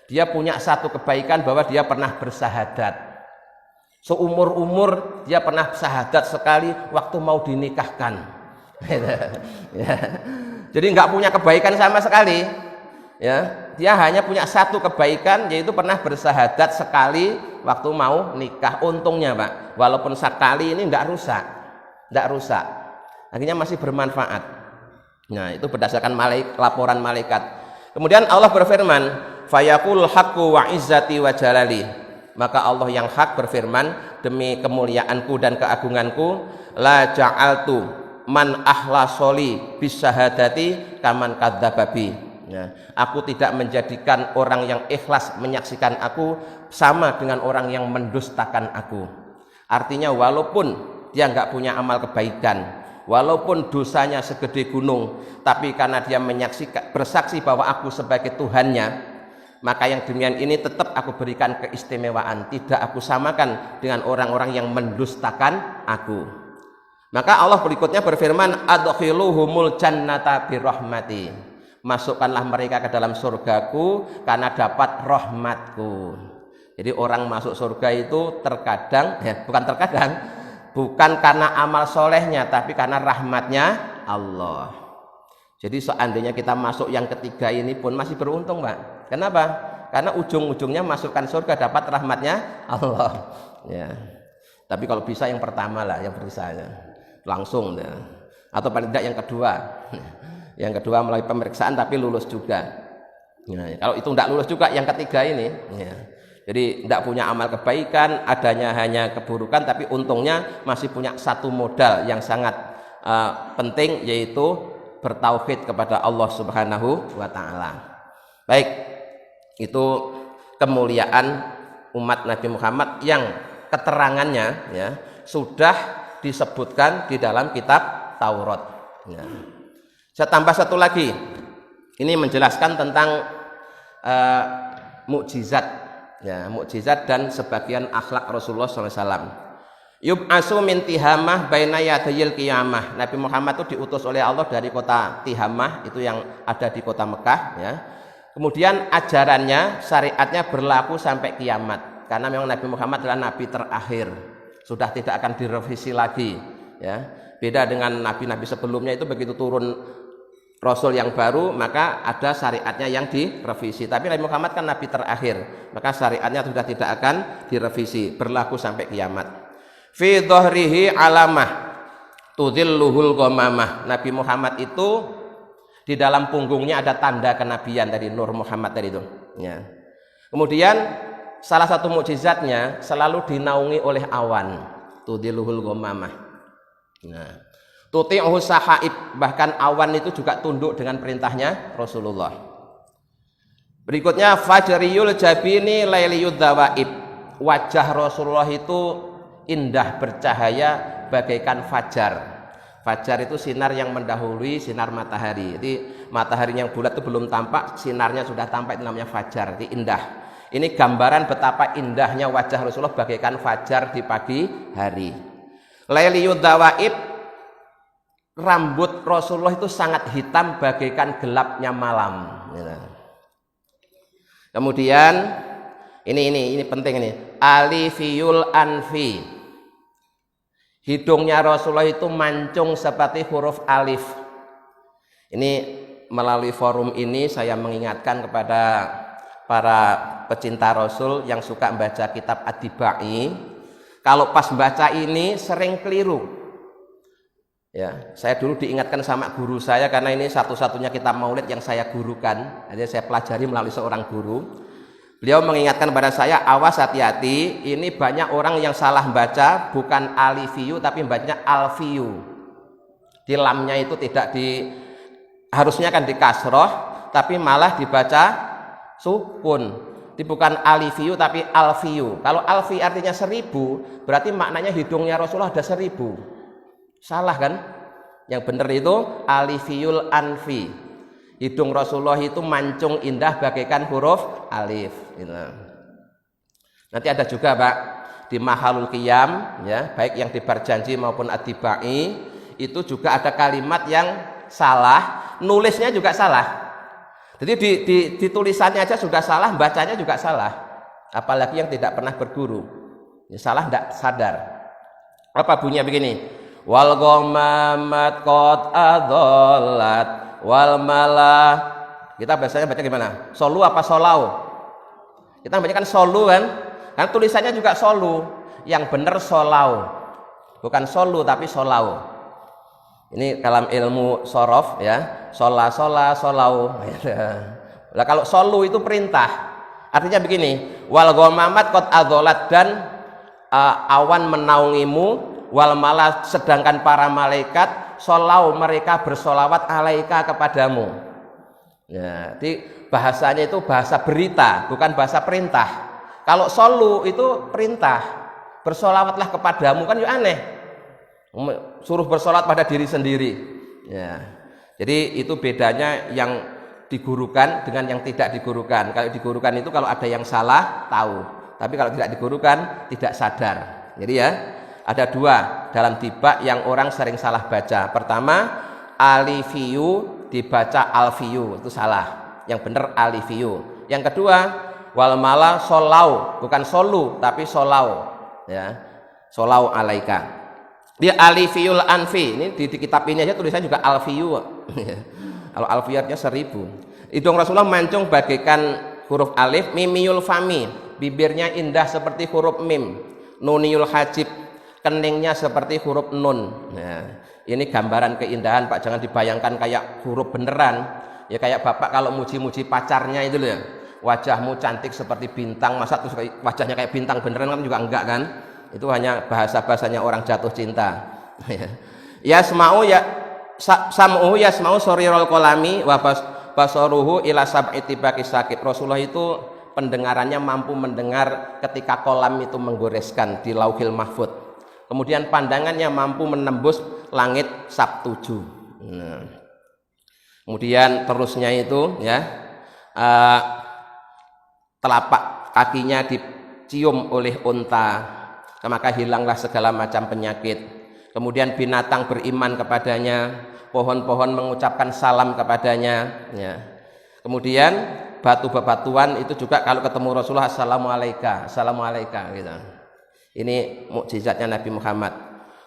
dia punya satu kebaikan bahwa dia pernah bersahadat. Seumur-umur dia pernah syahadat sekali waktu mau dinikahkan. Ya. Jadi nggak punya kebaikan sama sekali. Ya, dia hanya punya satu kebaikan, yaitu pernah bersahadat sekali waktu mau nikah. Untungnya Pak, walaupun sekali ini nggak rusak, akhirnya masih bermanfaat. Nah itu berdasarkan laporan malaikat. Kemudian Allah berfirman, fayaqul haqqu wa izzati wa jalali. Maka Allah yang hak berfirman, demi kemuliaanku dan keagunganku, la ja'altu man ahlasoli bisyahadati kaman kadzababi. Ya, aku tidak menjadikan orang yang ikhlas menyaksikan aku sama dengan orang yang mendustakan aku. Artinya walaupun dia nggak punya amal kebaikan, walaupun dosanya segede gunung, tapi karena dia bersaksi bahwa aku sebagai Tuhannya, maka yang demikian ini tetap aku berikan keistimewaan, tidak aku samakan dengan orang-orang yang mendustakan aku. Maka Allah berikutnya berfirman, adkhiluhumul jannata birahmati. Masukkanlah mereka ke dalam surgaku karena dapat rahmatku. Jadi orang masuk surga itu terkadang, bukan karena amal solehnya, tapi karena rahmatnya Allah. Jadi seandainya kita masuk yang ketiga ini pun masih beruntung Pak. Kenapa? Karena ujung-ujungnya masukkan surga, dapat rahmatnya Allah. Ya. Tapi kalau bisa yang pertama lah, yang bisa langsung ya. Atau paling tidak yang kedua. Yang kedua melalui pemeriksaan tapi lulus juga. Ya, kalau itu tidak lulus juga yang ketiga ini. Ya. Jadi tidak punya amal kebaikan, adanya hanya keburukan, tapi untungnya masih punya satu modal yang sangat penting, yaitu bertauhid kepada Allah Subhanahu wa taala. Baik, itu kemuliaan umat Nabi Muhammad yang keterangannya ya sudah disebutkan di dalam kitab Taurat. Ya. Saya tambah satu lagi. Ini menjelaskan tentang mukjizat. Ya, mukjizat dan sebagian akhlak Rasulullah SAW. Yub'asu min Tihamah baina yadayil qiyamah. Nabi Muhammad itu diutus oleh Allah dari kota Tihamah, itu yang ada di kota Mekah ya. Kemudian ajarannya, syariatnya berlaku sampai kiamat. Karena memang Nabi Muhammad adalah nabi terakhir. Sudah tidak akan direvisi lagi ya. Beda dengan nabi-nabi sebelumnya, itu begitu turun Rasul yang baru maka ada syariatnya yang direvisi. Tapi Nabi Muhammad kan nabi terakhir, maka syariatnya sudah tidak akan direvisi, berlaku sampai kiamat. Fi dhahrihi alamah tudhilluhul ghamamah. Nabi Muhammad itu di dalam punggungnya ada tanda kenabian dari Nur Muhammad tadi itu ya. Kemudian salah satu mukjizatnya selalu dinaungi oleh awan, tudhilluhul ghamamah. Nah, tuti'uhu sahaib, bahkan awan itu juga tunduk dengan perintahnya Rasulullah. Berikutnya fajriyul jabini lailiyud dawaib. Wajah Rasulullah itu indah bercahaya bagaikan fajar. Fajar itu sinar yang mendahului sinar matahari. Jadi matahari yang bulat itu belum tampak, sinarnya sudah tampak, itu namanya fajar. Jadi indah. Ini gambaran betapa indahnya wajah Rasulullah bagaikan fajar di pagi hari. Lailiyud dawaib, rambut Rasulullah itu sangat hitam bagaikan gelapnya malam. Kemudian ini penting ini. Alifiyul anfi. Hidungnya Rasulullah itu mancung seperti huruf alif. Ini melalui forum ini saya mengingatkan kepada para pecinta Rasul yang suka membaca kitab Ad-Dibai. Kalau pas baca ini sering keliru. Ya, saya dulu diingatkan sama guru saya karena ini satu-satunya kitab Maulid yang saya gurukan. Jadi saya pelajari melalui seorang guru. Beliau mengingatkan kepada saya, awas hati-hati, ini banyak orang yang salah baca, bukan alifiyu tapi bacanya alfiyu. Di lamnya itu tidak harusnya kan di kasroh, tapi malah dibaca sukun. Itu bukan alifiyu tapi alfiyu. Kalau alfi artinya 1000, berarti maknanya hidungnya Rasulullah ada 1000. Salah kan? Yang benar itu alifiyul anfi. Hidung Rasulullah itu mancung indah bagaikan huruf alif. Nanti ada juga Pak di Mahalul Qiyam ya, baik yang di Barjanji maupun Ad-Dibai, itu juga ada kalimat yang salah, nulisnya juga salah. Jadi di tulisannya aja sudah salah, bacanya juga salah. Apalagi yang tidak pernah berguru. Ya, salah tidak sadar. Apa bunyinya begini? Wal ghamamat qad adallat wal malah. Kita biasanya baca gimana? Solu apa solau? Kita baca kan solu kan? Kan tulisannya juga solu. Yang benar solau. Bukan solu tapi solau. Ini dalam ilmu sorof ya. Sola solau. Nah, kalau solu itu perintah. Artinya begini, wal ghamamat qad adzalat, dan awan menaungimu, wal malah sedangkan para malaikat solau mereka bersolawat alaika kepadamu. Ya, jadi bahasanya itu bahasa berita, bukan bahasa perintah. Kalau solu itu perintah, bersolawatlah kepadamu, kan ya aneh. Suruh bersolat pada diri sendiri. Ya. Jadi itu bedanya yang digurukan dengan yang tidak digurukan. Kalau digurukan itu kalau ada yang salah tahu, tapi kalau tidak digurukan tidak sadar. Jadi ya, ada dua dalam tibak yang orang sering salah baca. Pertama, alifiyu dibaca alfiyu, itu salah. Yang benar alifiyu. Yang kedua, wal mala solau, bukan solu tapi solau. Ya, solau alaika. Dia alifiyul anfi. Ini di kitab ini aja tulisannya juga alfiyu. Kalau alfiyatnya 1000. Hidung Rasulullah mancung bagaikan huruf alif. Mimiyul fami, bibirnya indah seperti huruf mim. Nuniyul hajib, keningnya seperti huruf nun. Nah, ini gambaran keindahan Pak, jangan dibayangkan kayak huruf beneran. Ya kayak bapak kalau muji-muji pacarnya itu loh ya. Wajahmu cantik seperti bintang, masa terus wajahnya kayak bintang beneran kan juga enggak kan? Itu hanya bahasa-bahasanya orang jatuh cinta. Yasma'u ya sam'uhu yasma'u sarirul qalami wa basaruhu ila sab'i tibaqis sakit. Rasulullah itu pendengarannya mampu mendengar ketika kolam itu menggoreskan di Lauhil Mahfud. Kemudian pandangannya mampu menembus langit Sab-7. Nah. Kemudian terusnya itu ya, telapak kakinya dicium oleh unta. maka hilanglah segala macam penyakit. Kemudian binatang beriman kepadanya, pohon-pohon mengucapkan salam kepadanya, ya. Kemudian batu-batuan itu juga kalau ketemu Rasulullah assalamualaikum gitu. Ini mukjizatnya Nabi Muhammad.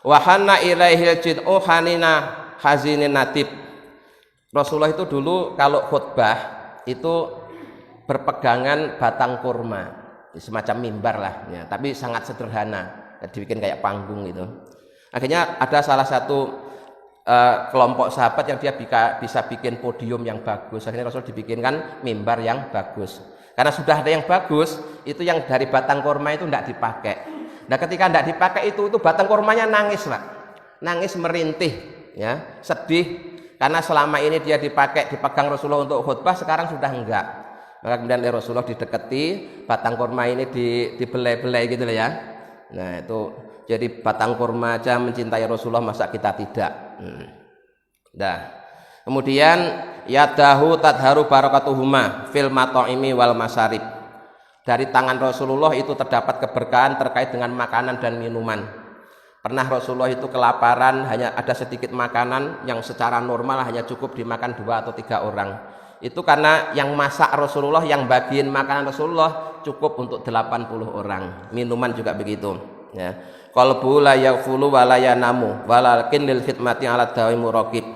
Wa hanna ilaihil jid'u hanina hazinin natib. Rasulullah itu dulu kalau khutbah itu berpegangan batang kurma, semacam mimbar lah, ya, tapi sangat sederhana, dibikin kayak panggung gitu. Akhirnya ada salah satu kelompok sahabat yang dia bisa bikin podium yang bagus. Akhirnya Rasul dibikinkan mimbar yang bagus. Karena sudah ada yang bagus, itu yang dari batang kurma itu tidak dipakai. Nah, ketika tidak dipakai itu batang kurmanya nangis, Pak. Nangis merintih, ya, sedih karena selama ini dia dipegang Rasulullah untuk khutbah, sekarang sudah enggak. Maka kemudian Rasulullah didekati, batang kurma ini dibelai-belai gitu ya. Nah, itu jadi batang kurma aja mencintai Rasulullah, masa kita tidak? Nah, kemudian yadahu tadharu barakatuhuma fil mata'imi wal masarib. Dari tangan Rasulullah itu terdapat keberkahan terkait dengan makanan dan minuman. Pernah Rasulullah itu kelaparan, hanya ada sedikit makanan yang secara normal hanya cukup dimakan 2 atau 3 orang. Itu karena yang masak Rasulullah, yang bagiin makanan Rasulullah cukup untuk 80 orang. Minuman juga begitu, ya. Qalbu la yaghfulu wa la yanamu walakin lil khidmati ala dawimu raqib.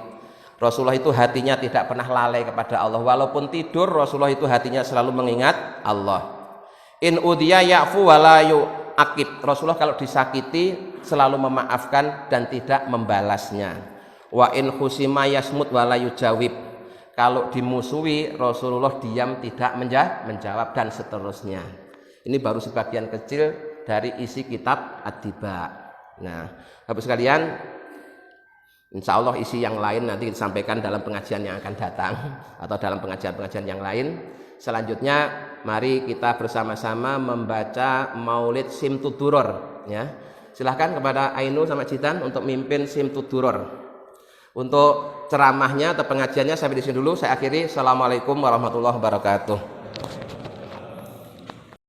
Rasulullah itu hatinya tidak pernah lalai kepada Allah. Walaupun tidur, Rasulullah itu hatinya selalu mengingat Allah. In udhiya ya'fu wa la yu'aqib. Rasulullah kalau disakiti selalu memaafkan dan tidak membalasnya. Wa in khusima yasmut wa la yujawib. Kalau dimusuhi, Rasulullah diam tidak menjawab, dan seterusnya. Ini baru sebagian kecil dari isi kitab Ad-Diba. Nah, Bapak sekalian, insya Allah isi yang lain nanti disampaikan dalam pengajian yang akan datang atau dalam pengajian-pengajian yang lain. Selanjutnya mari kita bersama-sama membaca Maulid Simtud Duror, ya. Silahkan kepada Ainul sama Jidan untuk mimpin Simtud Duror. Untuk ceramahnya atau pengajiannya sampai di sini dulu, saya akhiri. Assalamualaikum warahmatullahi wabarakatuh.